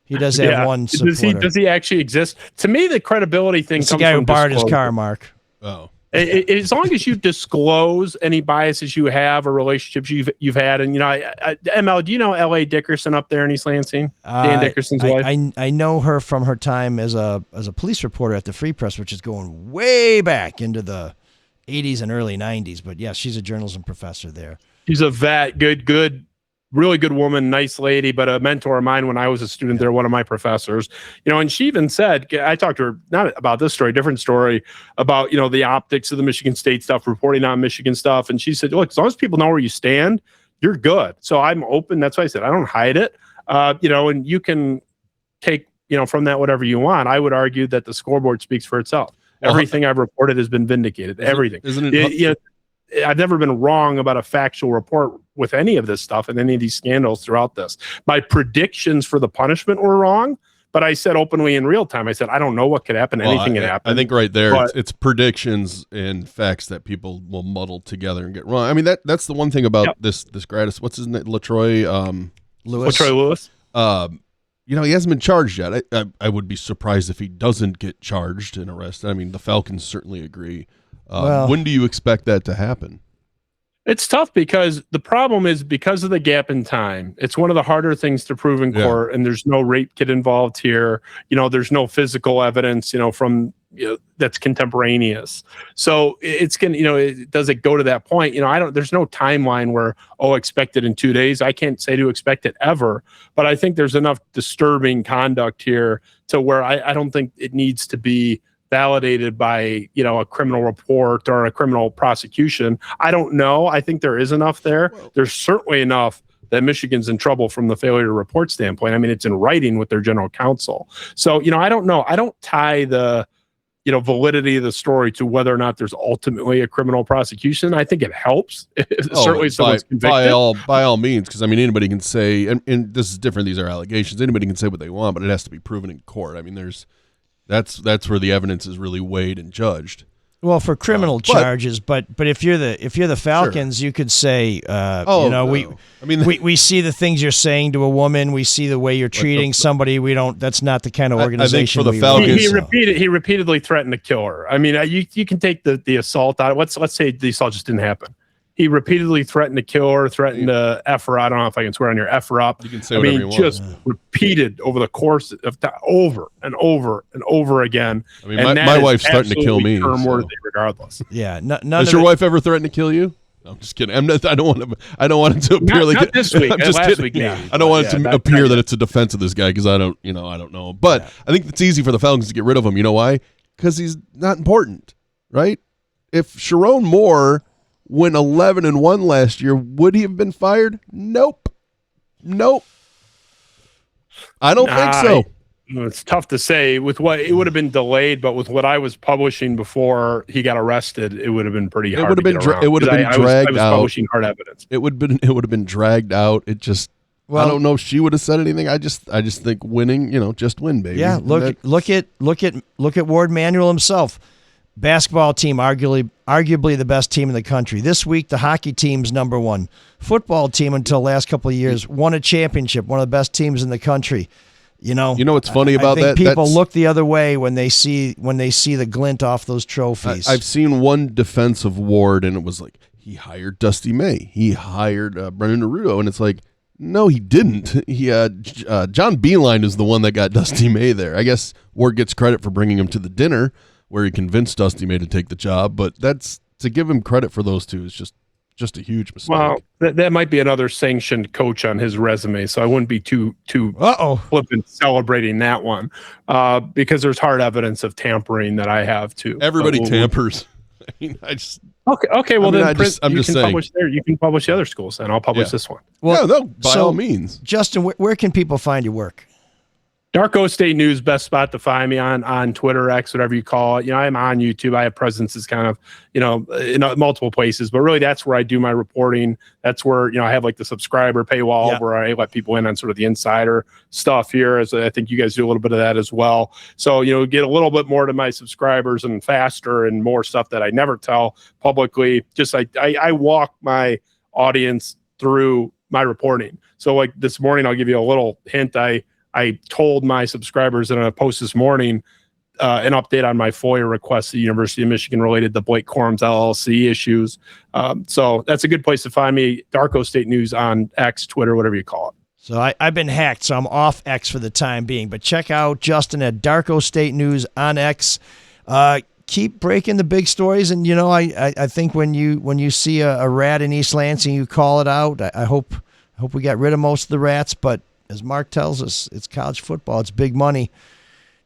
He does have one supporter. Does he actually exist? To me, the credibility thing comes from the guy who borrowed his car, Marc. Oh. As long as you disclose any biases you have or relationships you've had, and ML, do you know L.A. Dickerson up there in East Lansing? Dan Dickerson's wife. I know her from her time as a police reporter at the Free Press, which is going way back into the 80s and early 90s. But yes, she's a journalism professor there. She's a vet, good. Really good woman, nice lady, but a mentor of mine when I was a student there, one of my professors, and she even said, I talked to her, not about this story, different story about, the optics of the Michigan State stuff, reporting on Michigan stuff. And she said, look, as long as people know where you stand, you're good. So I'm open. That's why I said, I don't hide it. And you can take, from that, whatever you want. I would argue that the scoreboard speaks for itself. Everything I've reported has been vindicated. Everything. Isn't it? I've never been wrong about a factual report with any of this stuff and any of these scandals throughout this. My predictions for the punishment were wrong, but I said openly in real time, I said, I don't know what could happen. Anything could happen. I think right there, but it's predictions and facts that people will muddle together and get wrong. I mean, that's the one thing about this gratis, what's his name? LaTroy Lewis. LaTroy Lewis. He hasn't been charged yet. I would be surprised if he doesn't get charged and arrested. I mean, the Falcons certainly agree. When do you expect that to happen? It's tough because the problem is because of the gap in time. It's one of the harder things to prove in court, and there's no rape kit involved here. There's no physical evidence, from that's contemporaneous. So it's going does it go to that point? There's no timeline where, expect it in 2 days. I can't say to expect it ever, but I think there's enough disturbing conduct here to where I don't think it needs to be validated by, a criminal report or a criminal prosecution. I don't know. I think there is enough there. There's certainly enough that Michigan's in trouble from the failure to report standpoint. I mean, it's in writing with their general counsel. So, I don't know. I don't tie the, validity of the story to whether or not there's ultimately a criminal prosecution. I think it helps. Certainly someone's convicted. By all means, because, anybody can say, and this is different, these are allegations. Anybody can say what they want, but it has to be proven in court. I mean, that's where the evidence is really weighed and judged. Well, for criminal charges, but if you're the Falcons, you could say, we see the things you're saying to a woman, we see the way you're treating somebody. That's not the kind of organization. I think for the Falcons, he repeatedly threatened to kill her. I mean, you can take the assault out. Let's say the assault just didn't happen. He repeatedly threatened to kill her, threatened to F her. I don't know if I can swear on your F her up. You can say whatever you want. Just repeated over the course of time, over and over and over again. I mean, my wife's threatened to kill me. Worthy, regardless. Yeah. Has your wife ever threatened to kill you? No, I'm just kidding. I don't want it to appear not this week. I'm just last kidding. Week, yeah. I don't want it to appear that it's a defense of this guy because I don't know. But I think it's easy for the Falcons to get rid of him. You know why? Because he's not important, right? If Sherrone Moore went 11-1 last year, would he have been fired? Nope. I don't think so. It's tough to say. With what it would have been delayed, but with what I was publishing before he got arrested, it would have been pretty hard. It would have been dragged I was out. Publishing hard evidence. It would have been dragged out. It just. I don't know if she would have said anything. I just think winning, just win, baby. Yeah. Look at Ward Manuel himself. Basketball team, arguably the best team in the country. This week, the hockey team's number one. Football team until the last couple of years won a championship, one of the best teams in the country. You know what's funny about I think that? People look the other way when they see the glint off those trophies. I've seen one defense of Ward, and it was like he hired Dusty May, he hired Brendan Naruto, and it's like, no, he didn't. John Beeline is the one that got Dusty May there. I guess Ward gets credit for bringing him to the dinner where he convinced Dusty May to take the job, but that's to give him credit for those two is just a huge mistake. Well, that might be another sanctioned coach on his resume, so I wouldn't be too flippant celebrating that one because there's hard evidence of tampering that I have too. Everybody tampers. I mean, okay. Well, then I'm just saying. Publish there. You can publish the other schools, and I'll publish this one. Well, no, by all means. Justin, where can people find your work? Darko State News, best spot to find me on Twitter, X, whatever you call it. I'm on YouTube. I have presences kind of, in multiple places, but really that's where I do my reporting. That's where, I have like the subscriber paywall where I let people in on sort of the insider stuff here, as I think you guys do a little bit of that as well. So, get a little bit more to my subscribers and faster and more stuff that I never tell publicly. Just I walk my audience through my reporting. So like this morning, I'll give you a little hint. I told my subscribers in a post this morning an update on my FOIA request at the University of Michigan related to Blake Corum's LLC issues. So that's a good place to find me, Darko State News on X, Twitter, whatever you call it. So I've been hacked, so I'm off X for the time being. But check out Justin at Darko State News on X. Keep breaking the big stories, and I think when you see a rat in East Lansing, you call it out. I hope we got rid of most of the rats, but as Marc tells us, it's college football. It's big money.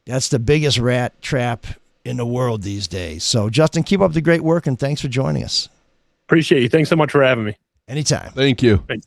That's the biggest rat trap in the world these days. So, Justin, keep up the great work, and thanks for joining us. Appreciate you. Thanks so much for having me. Anytime. Thank you. Thanks.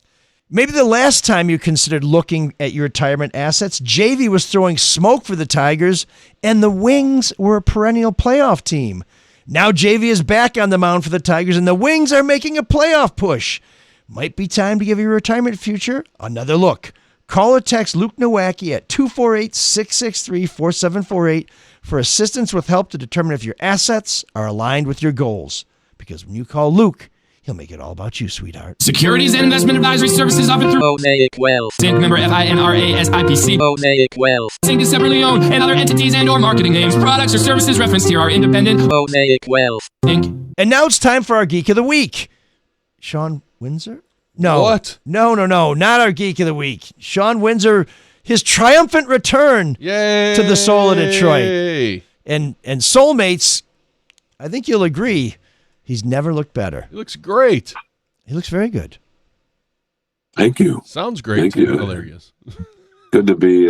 Maybe the last time you considered looking at your retirement assets, JV was throwing smoke for the Tigers, and the Wings were a perennial playoff team. Now JV is back on the mound for the Tigers, and the Wings are making a playoff push. Might be time to give your retirement future another look. Call or text Luke Nowacki at 248-663-4748 for assistance with help to determine if your assets are aligned with your goals. Because when you call Luke, he'll make it all about you, sweetheart. Securities and investment advisory services offered through Mosaic Wealth. Inc. member FINRA SIPC. Mosaic Wealth. Inc. is separately owned, and other entities and or marketing names, products, or services referenced here are independent. Mosaic Wealth. Inc. And now it's time for our Geek of the Week. Shawn Windsor? No. What? No, not our Geek of the Week. Shawn Windsor, his triumphant return Yay! to the Soul of Detroit. And Soulmates, I think you'll agree, he's never looked better. He looks great. He looks very good. Thank you. Sounds great. Thank too. you. Oh, there he is. Good to be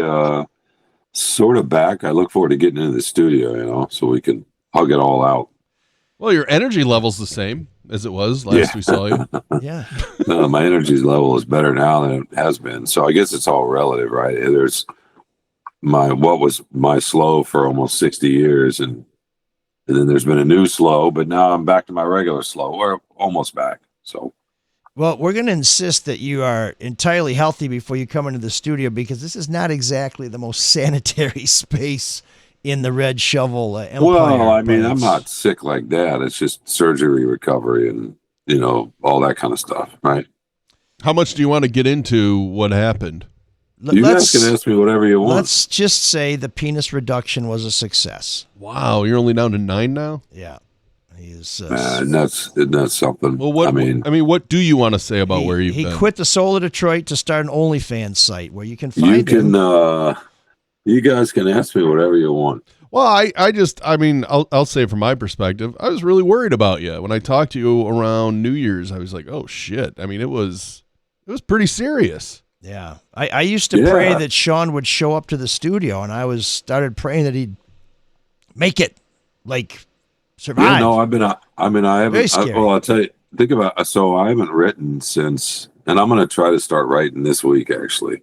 sort of back. I look forward to getting into the studio, so we can hug it all out. Well, your energy level's the same as it was last we saw you. Yeah. My energy level is better now than it has been. So I guess it's all relative, right? There's what was my slow for almost 60 years, and then there's been a new slow, but now I'm back to my regular slow. We're almost back. So, well, we're going to insist that you are entirely healthy before you come into the studio, because this is not exactly the most sanitary space in the Red Shovel Empire. Well, I mean, I'm not sick like that. It's just surgery recovery and, all that kind of stuff, right? How much do you want to get into what happened? You guys can ask me whatever you want. Let's just say the penis reduction was a success. Wow, you're only down to 9 now? Yeah. He's that's something. Well, what do you want to say about where you've been? He quit the Soul of Detroit to start an OnlyFans site where you can find him. You guys can ask me whatever you want. Well, I'll say from my perspective, I was really worried about you. When I talked to you around New Year's, I was like, oh shit. I mean, it was pretty serious. Yeah. I used to pray that Shawn would show up to the studio, and I started praying that he'd make it, survive. Yeah, no, I haven't. Very scary. I'll tell you, think about, so I haven't written since, and I'm going to try to start writing this week, actually,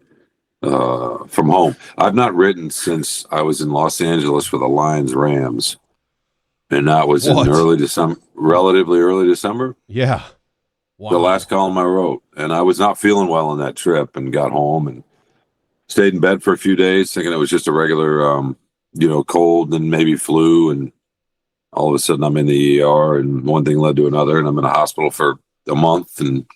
from home. I've not written since I was in Los Angeles for the Lions-Rams, and that was in relatively early December. Yeah. Wow. The last column I wrote, and I was not feeling well on that trip, and got home and stayed in bed for a few days, thinking it was just a regular, cold and maybe flu, and all of a sudden I'm in the ER, and one thing led to another, and I'm in a hospital for a month, and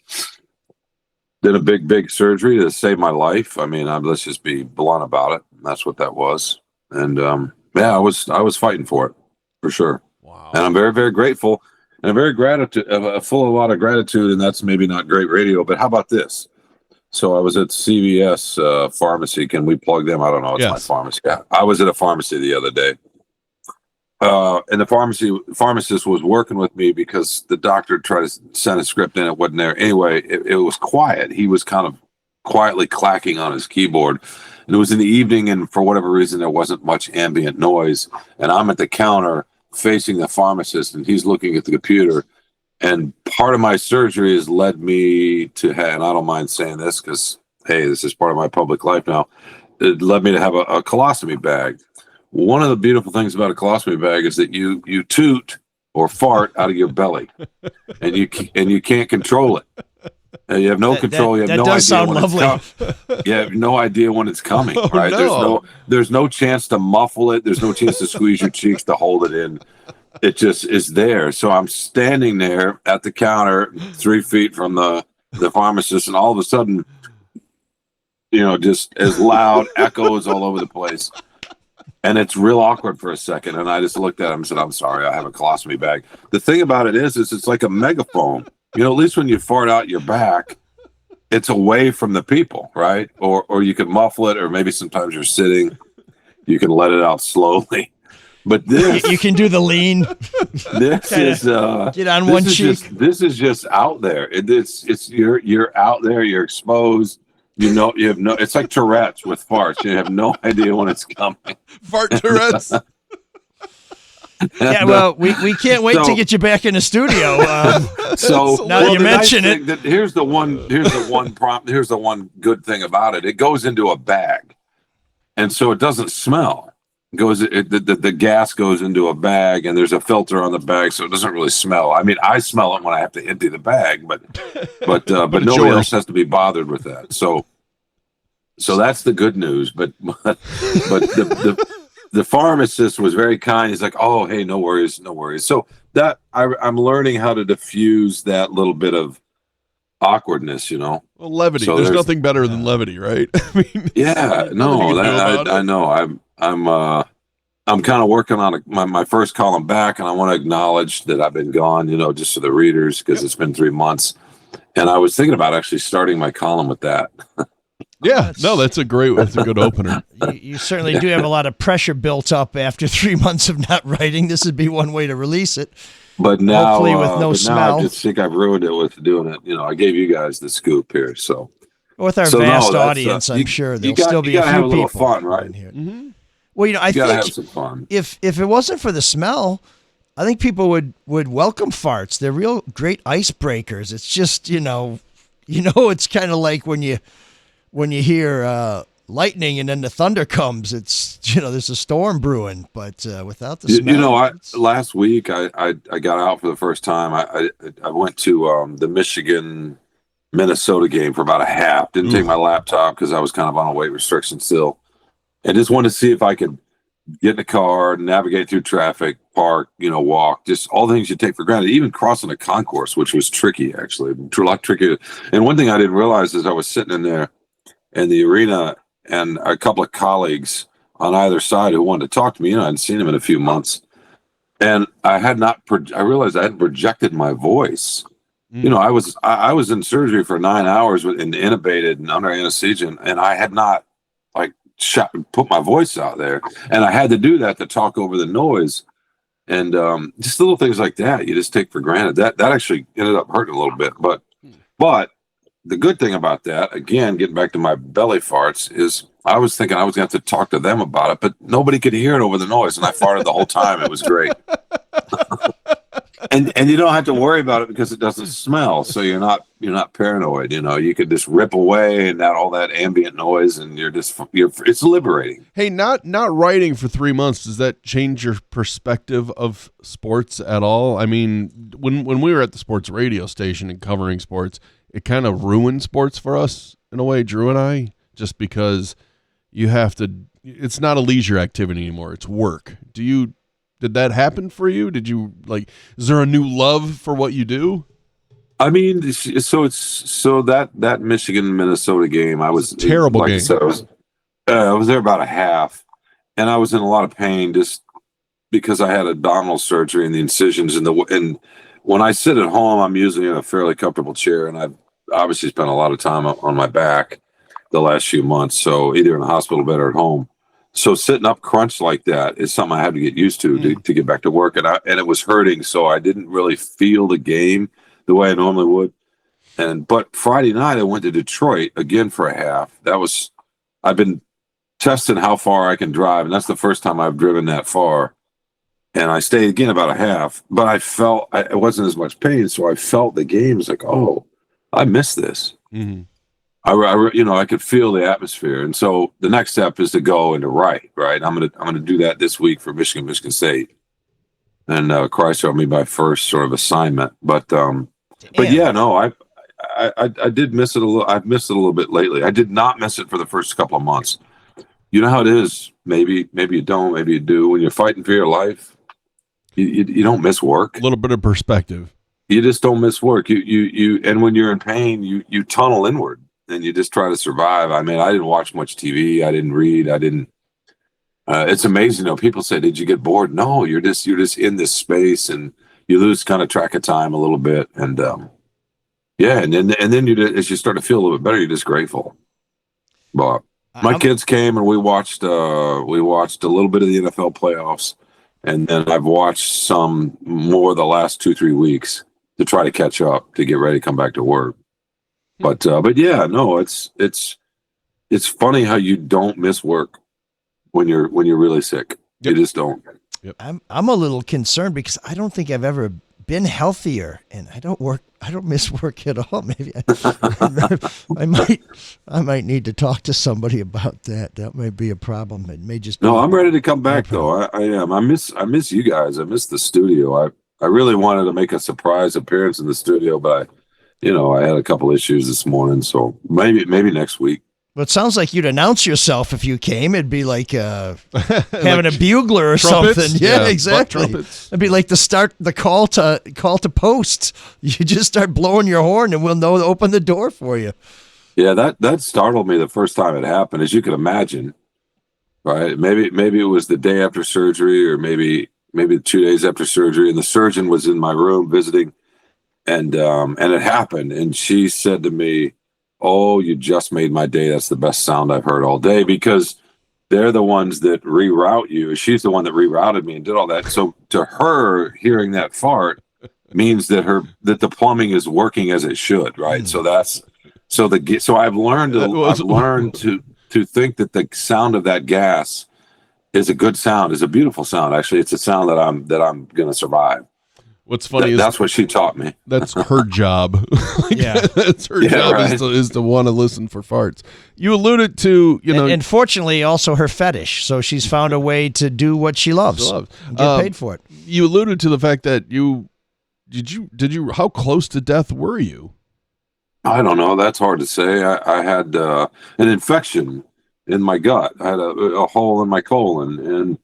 did a big surgery to save my life. I mean, let's just be blunt about it. That's what that was, and I was fighting for it for sure. Wow. And I'm very, very grateful. And I'm very full of a lot of gratitude, and that's maybe not great radio, but how about this? So I was at CVS pharmacy. Can we plug them? I don't know. It's my pharmacy. I was at a pharmacy the other day. And the pharmacist was working with me because the doctor tried to send a script in. It wasn't there. Anyway, it was quiet. He was kind of quietly clacking on his keyboard. And it was in the evening, and for whatever reason, there wasn't much ambient noise. And I'm at the counter facing the pharmacist, and he's looking at the computer. And part of my surgery has led me to have, and I don't mind saying this because, hey, this is part of my public life now. It led me to have a colostomy bag. One of the beautiful things about a colostomy bag is that you toot or fart out of your belly, and you can't control it. You have no control. You have no idea when it's coming. You have no idea when it's coming. Right? No. There's no chance to muffle it. There's no chance to squeeze your cheeks to hold it in. It just is there. So I'm standing there at the counter, 3 feet from the pharmacist, and all of a sudden, just as loud echoes all over the place. And it's real awkward for a second. And I just looked at him and said, I'm sorry, I have a colostomy bag. The thing about it is it's like a megaphone. At least when you fart out your back, it's away from the people, right? Or you can muffle it, or maybe sometimes you're sitting, you can let it out slowly. But this, you can do the lean. This is get on one cheek. This is just out there. It's you're out there. You're exposed. You have no. It's like Tourette's with farts. You have no idea when it's coming. Fart Tourette's. Yeah, well, we can't wait to get you back in the studio. So now that you mention it, here's the one good thing about it. It goes into a bag, and so it doesn't smell. the gas goes into a bag, and there's a filter on the bag, so it doesn't really smell. I mean, I smell it when I have to empty the bag, but nobody else has to be bothered with that. So that's the good news. But the pharmacist was very kind. He's like, "Oh, hey, no worries, no worries." So that I'm learning how to diffuse that little bit of awkwardness, Well, levity. So there's nothing better than levity, right? I mean, I know. I'm kind of working on my first column back, and I want to acknowledge that I've been gone, just for the readers, because it's been 3 months. And I was thinking about actually starting my column with that. Yeah, that's a good opener. You certainly do have a lot of pressure built up after 3 months of not writing. This would be one way to release it. But now, hopefully with no smell. Now I just think I've ruined it with doing it. I gave you guys the scoop here, so. With our vast audience, I'm sure there'll still be a few have a little people fun, right? in here. Mm-hmm. Well, I think have some fun. If it wasn't for the smell, I think people would welcome farts. They're real great icebreakers. It's just it's kind of like when you hear lightning and then the thunder comes. It's there's a storm brewing, but without the smell. Last week I got out for the first time. I went to the Michigan Minnesota game for about a half. Didn't take my laptop because I was kind of on a weight restriction still. And just wanted to see if I could get in the car, navigate through traffic, park, walk, just all the things you take for granted, even crossing a concourse, which was tricky, actually, a lot trickier. And one thing I didn't realize is I was sitting in there in the arena and a couple of colleagues on either side who wanted to talk to me. I hadn't seen them in a few months. And I realized I hadn't projected my voice. I was in surgery for 9 hours and intubated and under anesthesia, and I had not put my voice out there, and I had to do that to talk over the noise, and just little things like that you just take for granted. That actually ended up hurting a little bit, but the good thing about that, again, getting back to my belly farts, is I was thinking I was going to have to talk to them about it, but nobody could hear it over the noise, and I farted the whole time. It was great. And you don't have to worry about it because it doesn't smell, so you're not paranoid. You could just rip away and all that ambient noise, and it's liberating. Hey, not writing for 3 months, does that change your perspective of sports at all? I mean, when we were at the sports radio station and covering sports, it kind of ruined sports for us in a way, Drew and I, just because you have to. It's not a leisure activity anymore; it's work. Did that happen for you? Did you is there a new love for what you do? I mean, so that Michigan Minnesota game, I was terrible game. I said, I was there about a half, and I was in a lot of pain just because I had abdominal surgery and the incisions and when I sit at home, I'm usually in a fairly comfortable chair, and I've obviously spent a lot of time on my back the last few months, so either in a hospital bed or at home. So sitting up crunched like that is something I had to get used to get back to work, and it was hurting, so I didn't really feel the game the way I normally would. But Friday night I went to Detroit again for a half. I've been testing how far I can drive, and that's the first time I've driven that far. And I stayed again about a half, but I felt it wasn't as much pain, so I felt the game. It's like, oh, I missed this. Mm-hmm. I could feel the atmosphere, and so the next step is to go and to write. Right, I'm gonna do that this week for Michigan State, and Christ help me by first sort of assignment. But yeah, no, I did miss it a little. I've missed it a little bit lately. I did not miss it for the first couple of months. You know how it is. Maybe you don't. Maybe you do. When you're fighting for your life, you don't miss work. A little bit of perspective. You just don't miss work. You and when you're in pain, you tunnel inward. And you just try to survive. I mean, I didn't watch much TV. I didn't read. It's amazing. People say, "Did you get bored?" No, you're just in this space, and you lose kind of track of time a little bit. And and then as you start to feel a little bit better, you're just grateful. But my kids came and we watched a little bit of the NFL playoffs, and then I've watched some more the last 2-3 weeks to try to catch up to get ready to come back to work. But yeah, no, it's funny how you don't miss work when you're really sick. Yep. You just don't. Yep. I'm a little concerned because I don't think I've ever been healthier, and I don't work I don't miss work at all. Maybe I might need to talk to somebody about that. That might be a problem. It may just No, I'm ready to come back though. I am. I miss you guys. I miss the studio. I really wanted to make a surprise appearance in the studio, but I had a couple issues this morning, so maybe next week. Well, it sounds like you'd announce yourself if you came. It'd be like having a bugler or trumpets? something. Yeah, exactly. Trumpets. It'd be like the call to post. You just start blowing your horn, and we'll know to open the door for you. Yeah, that startled me the first time it happened, as you can imagine. Right? Maybe it was the day after surgery, or maybe 2 days after surgery, and the surgeon was in my room visiting, and it happened, and she said to me, "Oh, you just made my day. That's the best sound I've heard all day," because they're the ones that reroute you. She's the one that rerouted me and did all that. So to her, hearing that fart means that the plumbing is working as it should, right? So I've learned to think that the sound of that gas is a good sound, is a beautiful sound. Actually, it's a sound that I'm going to survive. What's funny is that's what she taught me. That's her job. Yeah, that's her job, right? is to want to listen for farts. You alluded to, and fortunately, also her fetish. So she's found a way to do what she loves. And get paid for it. You alluded to the fact that did you? How close to death were you? I don't know. That's hard to say. I had an infection in my gut. I had a hole in my colon,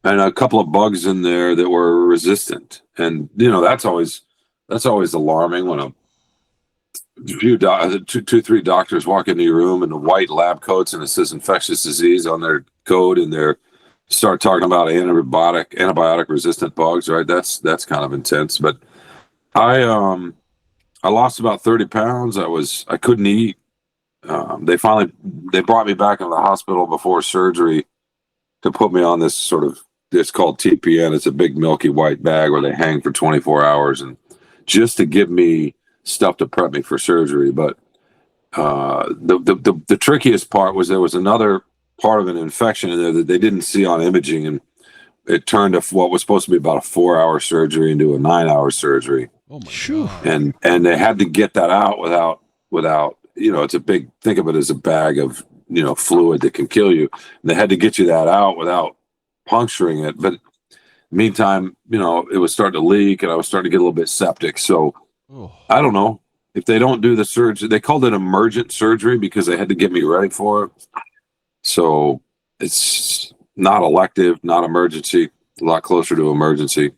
and a couple of bugs in there that were resistant. And that's always alarming when two, three doctors walk into your room in the white lab coats and it says infectious disease on their coat, and they start talking about antibiotic resistant bugs, right? That's kind of intense. But I lost about 30 pounds. I couldn't eat. They brought me back into the hospital before surgery to put me on this it's called TPN. It's a big milky white bag where they hang for 24 hours, and just to give me stuff to prep me for surgery. But the trickiest part was there was another part of an infection in there that they didn't see on imaging, and it turned what was supposed to be about a 4-hour surgery into a 9-hour surgery. Oh my God. And they had to get that out without it's a big, think of it as a bag of fluid that can kill you. And they had to get you that out without puncturing it. But meantime, it was starting to leak, and I was starting to get a little bit septic. So I don't know if they don't do the surgery. They called it emergent surgery because they had to get me ready for it. So it's not elective, not emergency, a lot closer to emergency.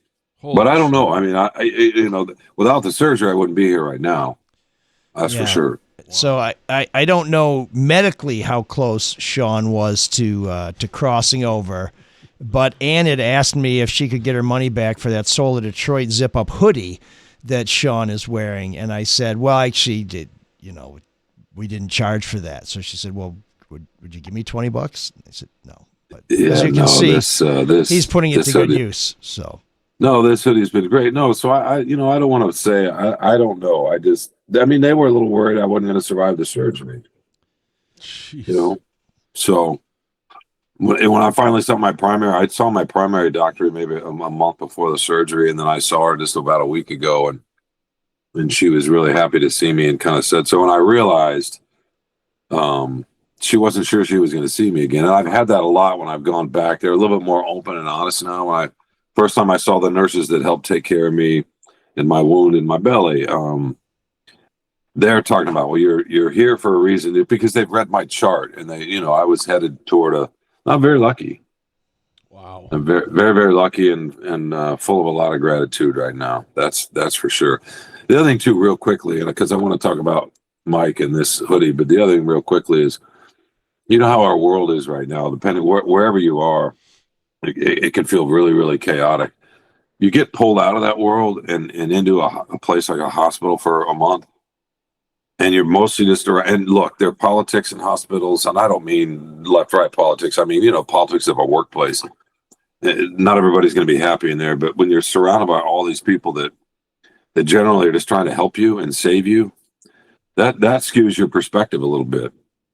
But I don't know. I mean, without the surgery, I wouldn't be here right now. That's for sure. So I don't know medically how close Shawn was to crossing over, but Ann had asked me if she could get her money back for that Soul of Detroit zip-up hoodie that Shawn is wearing, and I said, well, actually, we didn't charge for that. So she said, well, would you give me $20? I said, no. But as you can see, he's putting it to good use. So. No, this hoodie's been great. No, so I don't want to say I don't know. They were a little worried I wasn't going to survive the surgery. Jeez. So when I finally saw my primary doctor maybe a month before the surgery, and then I saw her just about a week ago, and she was really happy to see me and kind of said, so when I realized she wasn't sure she was going to see me again, and I've had that a lot when I've gone back. They're a little bit more open and honest now. First time I saw the nurses that helped take care of me in my wound in my belly, they're talking about, well, you're here for a reason, because they've read my chart, and I was headed toward I'm very lucky. Wow. I'm very, very, very lucky and full of a lot of gratitude right now. That's for sure. The other thing too, real quickly, and because I want to talk about Mike and this hoodie, but the other thing real quickly is, how our world is right now, depending wherever you are, it can feel really, really chaotic. You get pulled out of that world and into a place like a hospital for a month, and you're mostly just around. And look, there are politics in hospitals, and I don't mean left-right politics. I mean, politics of a workplace. Not everybody's going to be happy in there, but when you're surrounded by all these people that generally are just trying to help you and save you, that skews your perspective a little bit,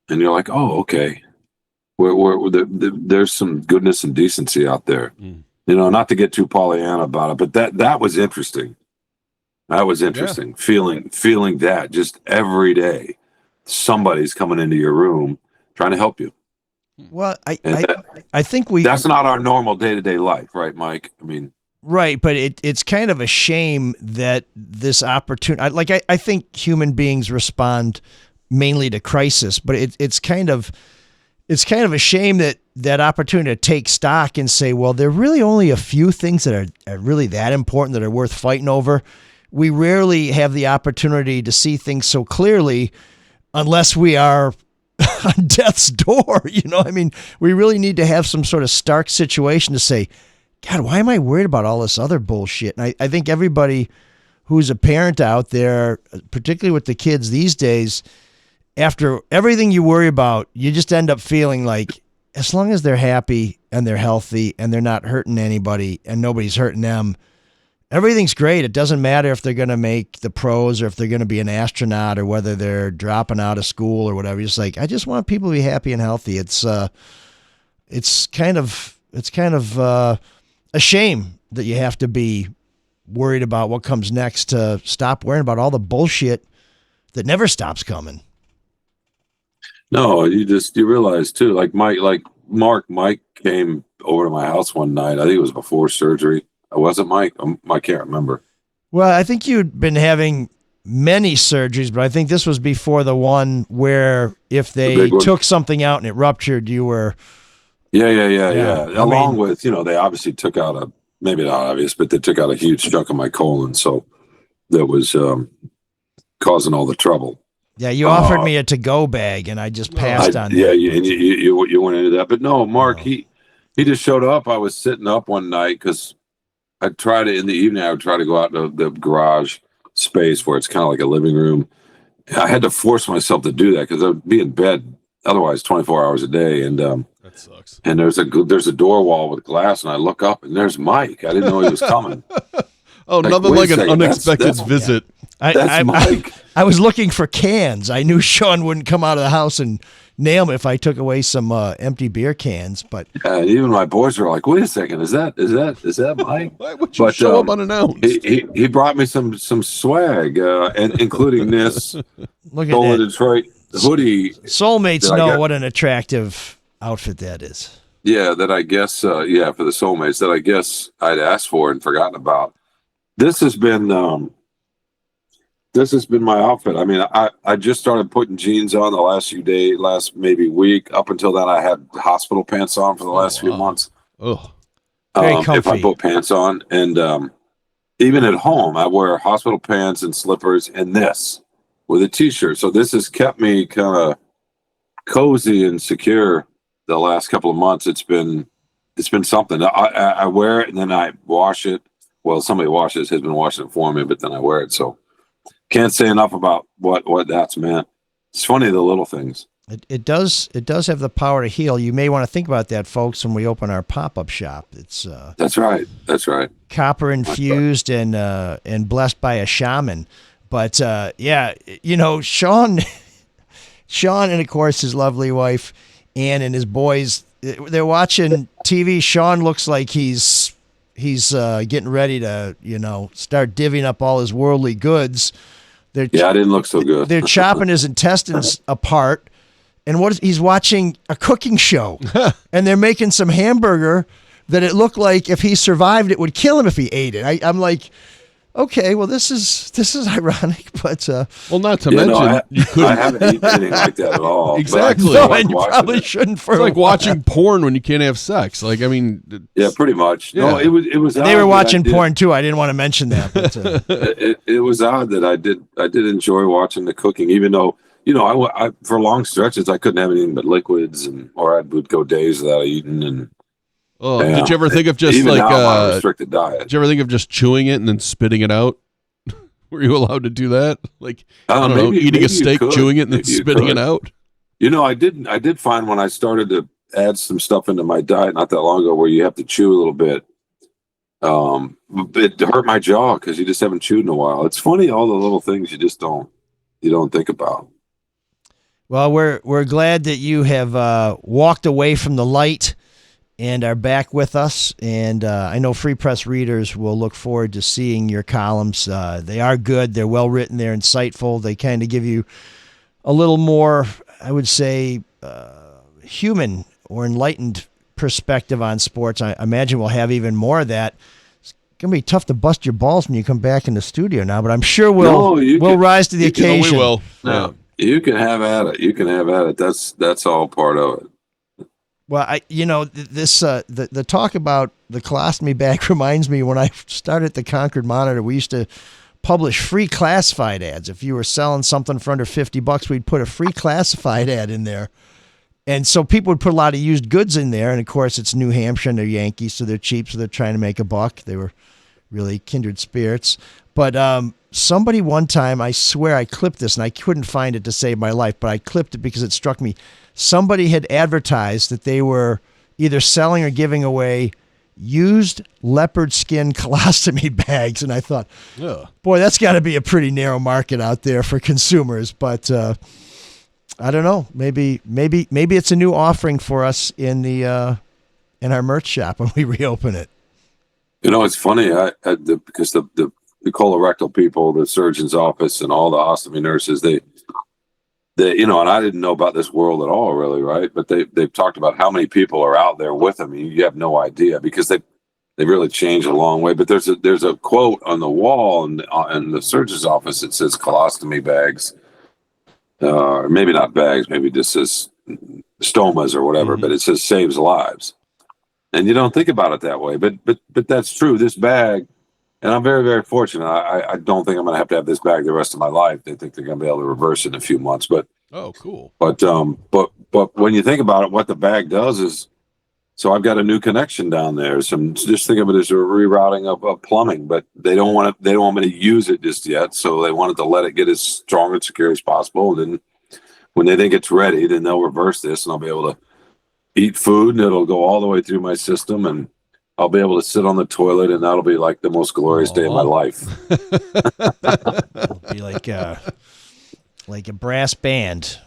and you're like, oh, okay. There's some goodness and decency out there, not to get too Pollyanna about it, but that was interesting. That was interesting. Feeling that just every day, somebody's coming into your room trying to help you. Well, I think that's not our normal day-to-day life, right, Mike? I mean, right, but it's kind of a shame that this opportunity, I think human beings respond mainly to crisis, but it's kind of a shame that opportunity to take stock and say, well, there are really only a few things that are really that important that are worth fighting over. We rarely have the opportunity to see things so clearly unless we are on death's door. I mean, we really need to have some sort of stark situation to say, God, why am I worried about all this other bullshit? And I think everybody who's a parent out there, particularly with the kids these days, after everything you worry about, you just end up feeling like as long as they're happy and they're healthy and they're not hurting anybody and nobody's hurting them, everything's great. It doesn't matter if they're going to make the pros or if they're going to be an astronaut or whether they're dropping out of school or whatever. Just like, I just want people to be happy and healthy. It's kind of a shame that you have to be worried about what comes next to stop worrying about all the bullshit that never stops coming. No, you realize too, like Mike came over to my house one night. I think it was before surgery. Was it Mike? I can't remember. Well, I think you'd been having many surgeries, but I think this was before the one where if they took something out and it ruptured, you were. Yeah. Along with, they obviously took out maybe not obvious, but they took out a huge chunk of my colon. So that was causing all the trouble. Yeah, you offered me a to-go bag, and I just passed on that. Yeah, you went into that. But no, Mark, he just showed up. I was sitting up one night because I tried it in the evening. I would try to go out to the garage space where it's kind of like a living room. I had to force myself to do that because I'd be in bed otherwise 24 hours a day. And that sucks. And there's a door wall with glass, and I look up, and there's Mike. I didn't know he was coming. Nothing like an unexpected visit. That's Mike. I was looking for cans. I knew Shawn wouldn't come out of the house and nail me if I took away some empty beer cans. But even my boys were like, "Wait a second, is that Mike?" Why would you show up unannounced? He brought me some swag, and including this Soul Detroit hoodie. Soulmates know what an attractive outfit that is. Yeah, that I guess. For the Soulmates that I guess I'd asked for and forgotten about. This has been my outfit. I mean, I just started putting jeans on the last maybe week. Up until then, I had hospital pants on for the last few months. Oh, very comfy. If I put pants on, and even at home, I wear hospital pants and slippers and this with a t-shirt. So this has kept me kind of cozy and secure the last couple of months. It's been something. I wear it and then I wash it. Well, somebody has been washing it for me, but then I wear it. So can't say enough about what that's meant. It's funny, the little things. It does have the power to heal. You may want to think about that, folks, when we open our pop-up shop. It's That's right. Copper infused and blessed by a shaman. But Shawn and of course his lovely wife Ann and his boys, they're watching TV. Shawn looks like he's getting ready to, start divvying up all his worldly goods. I didn't look so good. They're chopping his intestines apart. And he's watching a cooking show. And they're making some hamburger that it looked like if he survived, it would kill him if he ate it. I'm like, okay, well, this is ironic, but not to mention you couldn't. I haven't eaten anything like that at all. Exactly. And you probably shouldn't. It's like watching porn when you can't have sex. Like, I mean, yeah, pretty much. Yeah. No, it was. They were watching porn too. I didn't want to mention that, but it was odd that I did enjoy watching the cooking, even though I for long stretches I couldn't have anything but liquids, or I would go days without eating and. Oh, did you ever think of just even like now, I'm on a restricted diet? Did you ever think of just chewing it and then spitting it out? Were you allowed to do that? Like I don't know, eating a steak, chewing it, and then spitting it out? I did find when I started to add some stuff into my diet not that long ago, where you have to chew a little bit. It hurt my jaw because you just haven't chewed in a while. It's funny, all the little things you don't think about. Well, we're glad that you have walked away from the light and are back with us. And I know Free Press readers will look forward to seeing your columns. They are good. They're well written. They're insightful. They kind of give you a little more, I would say, human or enlightened perspective on sports. I imagine we'll have even more of that. It's going to be tough to bust your balls when you come back in the studio now, but I'm sure we'll rise to the occasion. We will. No, you can have at it. You can have at it. That's all part of it. Well, the talk about the colostomy bag reminds me when I started the Concord Monitor, we used to publish free classified ads. If you were selling something for under $50, we'd put a free classified ad in there. And so people would put a lot of used goods in there. And of course, it's New Hampshire and they're Yankees, so they're cheap. So they're trying to make a buck. They were really kindred spirits. But somebody one time, I swear I clipped this and I couldn't find it to save my life, but I clipped it because it struck me. Somebody had advertised that they were either selling or giving away used leopard skin colostomy bags. And I thought, boy, that's got to be a pretty narrow market out there for consumers. But I don't know. Maybe it's a new offering for us in in our merch shop when we reopen it. You know, it's funny because the colorectal people, the surgeon's office, and all the ostomy nurses, they and I didn't know about this world at all, really, right? But they've talked about how many people are out there with them. You have no idea because they really changed a long way. But there's a quote on the wall in the surgeon's office that says colostomy bags. Or maybe not bags, maybe just says stomas or whatever, but it says saves lives. And you don't think about it that way, but that's true. This bag, and I'm very, very fortunate. I don't think I'm going to have this bag the rest of my life. They think they're going to be able to reverse it in a few months, but cool. But when you think about it, what the bag does is, so I've got a new connection down there. Just think of it as a rerouting of plumbing, but they don't want me to use it just yet. So they wanted to let it get as strong and secure as possible. And then when they think it's ready, then they'll reverse this and I'll be able to eat food and it'll go all the way through my system and I'll be able to sit on the toilet and that'll be like the most glorious day of my life. It'll be like a brass band.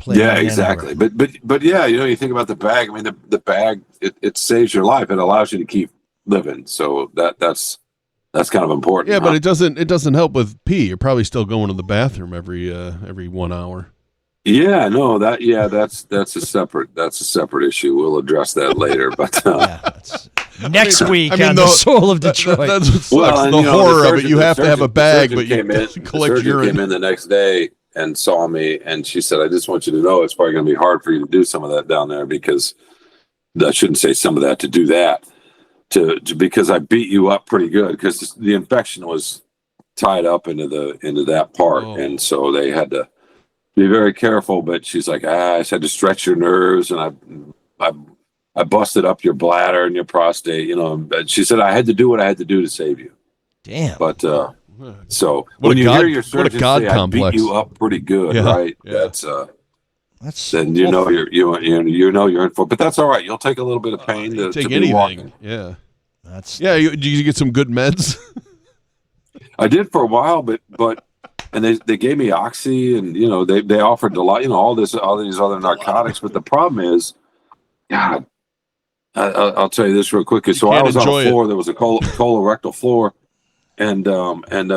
Yeah, exactly. But yeah, you think about the bag. I mean, the bag it saves your life. It allows you to keep living. So that's kind of important. Yeah, but it doesn't help with pee. You're probably still going to the bathroom every 1 hour. Yeah, no, that's a separate issue. We'll address that later. But next week on the Soul of Detroit. That's what sucks. The horror of it. You have to have a bag, but you collect urine. Came in the next day and saw me, and she said, "I just want you to know it's probably going to be hard for you to do some of that down there because I shouldn't say some of that to do that because I beat you up pretty good because the infection was tied up into that part, and so they had to be very careful." But she's like, I just had to stretch your nerves, and I busted up your bladder and your prostate, And she said I had to do what I had to do to save you. Damn. But so when you hear your surgeon say I beat you up pretty good, right? Yeah. That's then you're in for. But that's all right. You'll take a little bit of pain to take be anything. walking. Yeah. Did you get some good meds? I did for a while, but and they gave me Oxy and they offered a lot, all these other narcotics. But the problem is, God, I'll tell you this real quick. So I was on a floor. There was a colorectal floor. And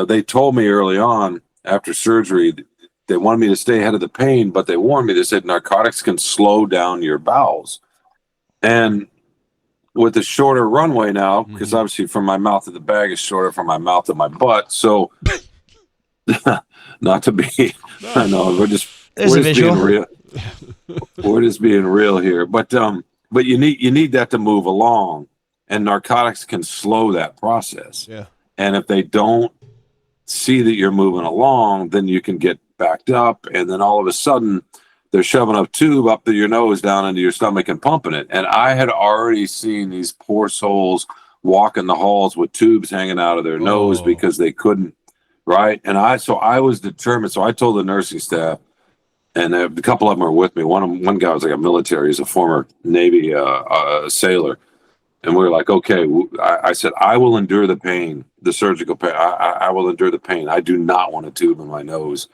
they told me early on after surgery, they wanted me to stay ahead of the pain, but they warned me. They said narcotics can slow down your bowels. And with the shorter runway now, because obviously from my mouth to the bag is shorter from my mouth to my butt. So not to be, I know we're just being real. We're just being real here. But you need that to move along, and narcotics can slow that process. Yeah. And if they don't see that you're moving along, then you can get backed up. And then all of a sudden, they're shoving a tube up to your nose down into your stomach and pumping it. And I had already seen these poor souls walk in the halls with tubes hanging out of their nose because they couldn't, right? And I was determined. So I told the nursing staff, and a couple of them are with me. One guy was like a military. He's a former Navy sailor. And we were like, okay, I said, I will endure the pain, the surgical pain. I will endure the pain. I do not want a tube in my nose.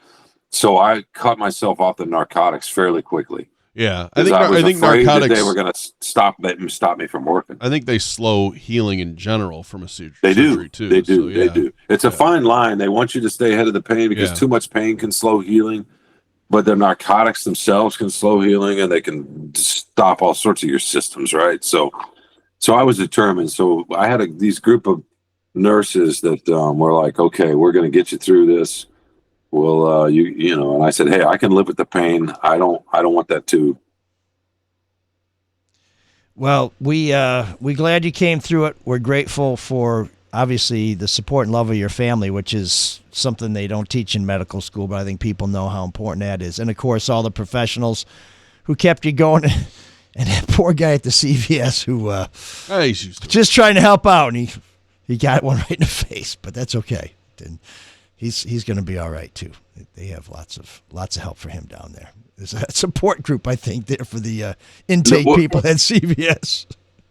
So I cut myself off the narcotics fairly quickly. Yeah, I think afraid narcotics. That they were going to stop me from working. I think they slow healing in general from a surgery. They do. Too, they do. So, yeah. They do. It's a fine line. They want you to stay ahead of the pain because too much pain can slow healing, but the narcotics themselves can slow healing, and they can stop all sorts of your systems. Right. So I was determined. So I had these group of nurses that were like, okay, we're going to get you through this. Well, and I said, hey, I can live with the pain. I don't want that too. Well, we glad you came through it. We're grateful for obviously the support and love of your family, which is something they don't teach in medical school, but I think people know how important that is. And of course, all the professionals who kept you going, and that poor guy at the CVS who he's just trying to help out, and he got one right in the face, but that's okay. And he's going to be all right too. They have lots of help for him down there. There's a support group, I think, there for the intake people at CVS.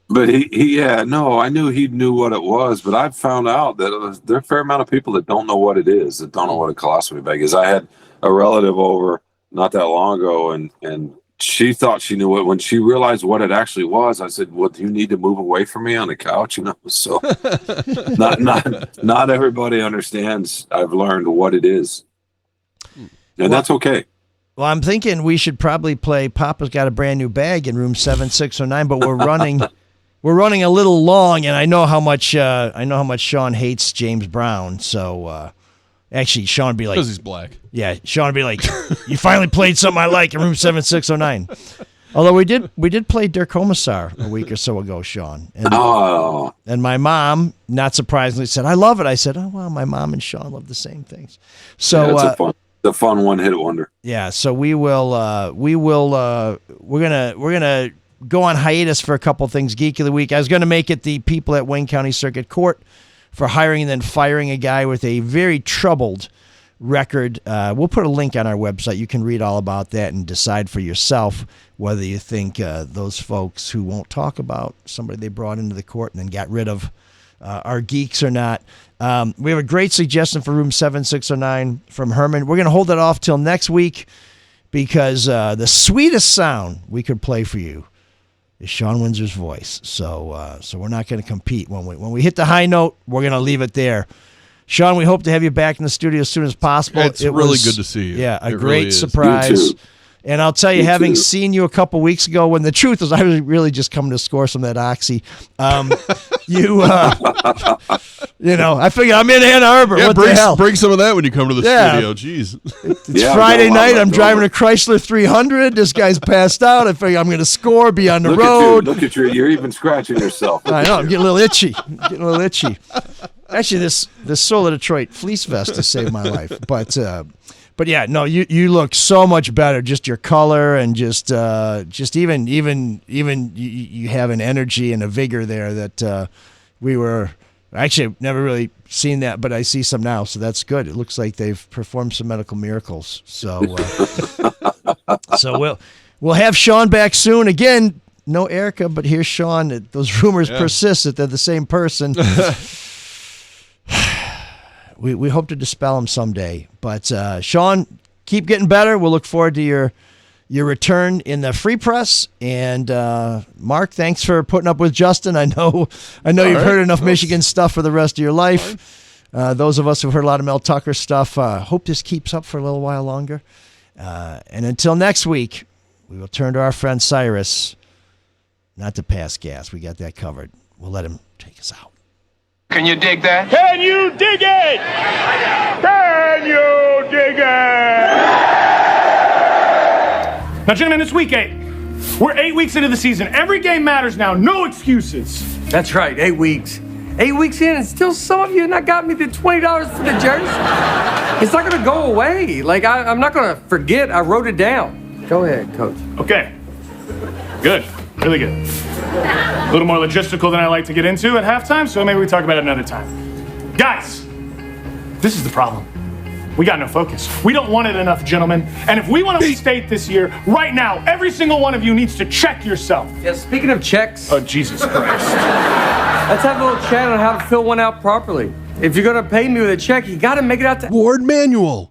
But I knew he knew what it was, but I've found out that there are a fair amount of people that don't know what it is, that don't know what a colostomy bag is. I had a relative over not that long ago, and she thought she knew it. When she realized what it actually was, I said, well, do you need to move away from me on the couch? So not everybody understands. I've learned what it is, and that's okay. Well, I'm thinking we should probably play Papa's Got a Brand New Bag in room 7609, but we're running a little long, and I know how much Shawn hates James Brown. So actually, Shawn would be like, because he's black. Yeah, Shawn would be like, you finally played something I like in room 7609. Although we did play Der Kommissar a week or so ago, Shawn. And my mom, not surprisingly, said, I love it. I said, oh well, my mom and Shawn love the same things. So it's a fun one-hit wonder. Yeah, so we're gonna go on hiatus for a couple things. Geek of the Week. I was gonna make it the people at Wayne County Circuit Court for hiring and then firing a guy with a very troubled record. We'll put a link on our website. You can read all about that and decide for yourself whether you think those folks who won't talk about somebody they brought into the court and then got rid of are geeks or not. We have a great suggestion for room 7609 from Herman. We're going to hold it off till next week because the sweetest sound we could play for you is Shawn Windsor's voice. So we're not going to compete. When we hit the high note, we're going to leave it there. Shawn, we hope to have you back in the studio as soon as possible. It's really good to see you. Yeah, a it great really surprise. And I'll tell you, having seen you a couple weeks ago, when the truth was I was really just coming to score some of that Oxy, I figured I'm in Ann Arbor. Yeah, what the hell? Bring some of that when you come to the studio. Jeez. It's Friday night. I'm driving a Chrysler 300. This guy's passed out. I figure I'm going to score, be on the road. Look at you. You're even scratching yourself. I know. I'm getting a little itchy. Actually, this Solar Detroit fleece vest has saved my life. But yeah, no, you look so much better. Just your color and just even you have an energy and a vigor there that we were actually I've never really seen that, but I see some now, so that's good. It looks like they've performed some medical miracles. So so we'll have Shawn back soon. Again, no Erica, but here's Shawn. Those rumors persist that they're the same person. We hope to dispel them someday. But Shawn, keep getting better. We'll look forward to your return in the Free Press. And Marc, thanks for putting up with Justin. I know you've heard enough Michigan stuff for the rest of your life. Those of us who've heard a lot of Mel Tucker stuff, hope this keeps up for a little while longer. And until next week, we will turn to our friend Cyrus. Not to pass gas. We got that covered. We'll let him take us out. Can you dig that? Can you dig it? Can you dig it? Now, gentlemen, it's week 8. We're 8 weeks into the season. Every game matters now. No excuses. That's right, 8 weeks. 8 weeks in, and still some of you have not got me the $20 for the jersey. It's not going to go away. I'm not going to forget. I wrote it down. Go ahead, Coach. Okay. Good. Really good. A little more logistical than I like to get into at halftime, so maybe we talk about it another time. Guys, this is the problem. We got no focus. We don't want it enough, gentlemen. And if we want to win state this year, right now, every single one of you needs to check yourself. Yeah, speaking of checks. Oh, Jesus Christ. Let's have a little chat on how to fill one out properly. If you're going to pay me with a check, you got to make it out to Ward Manual.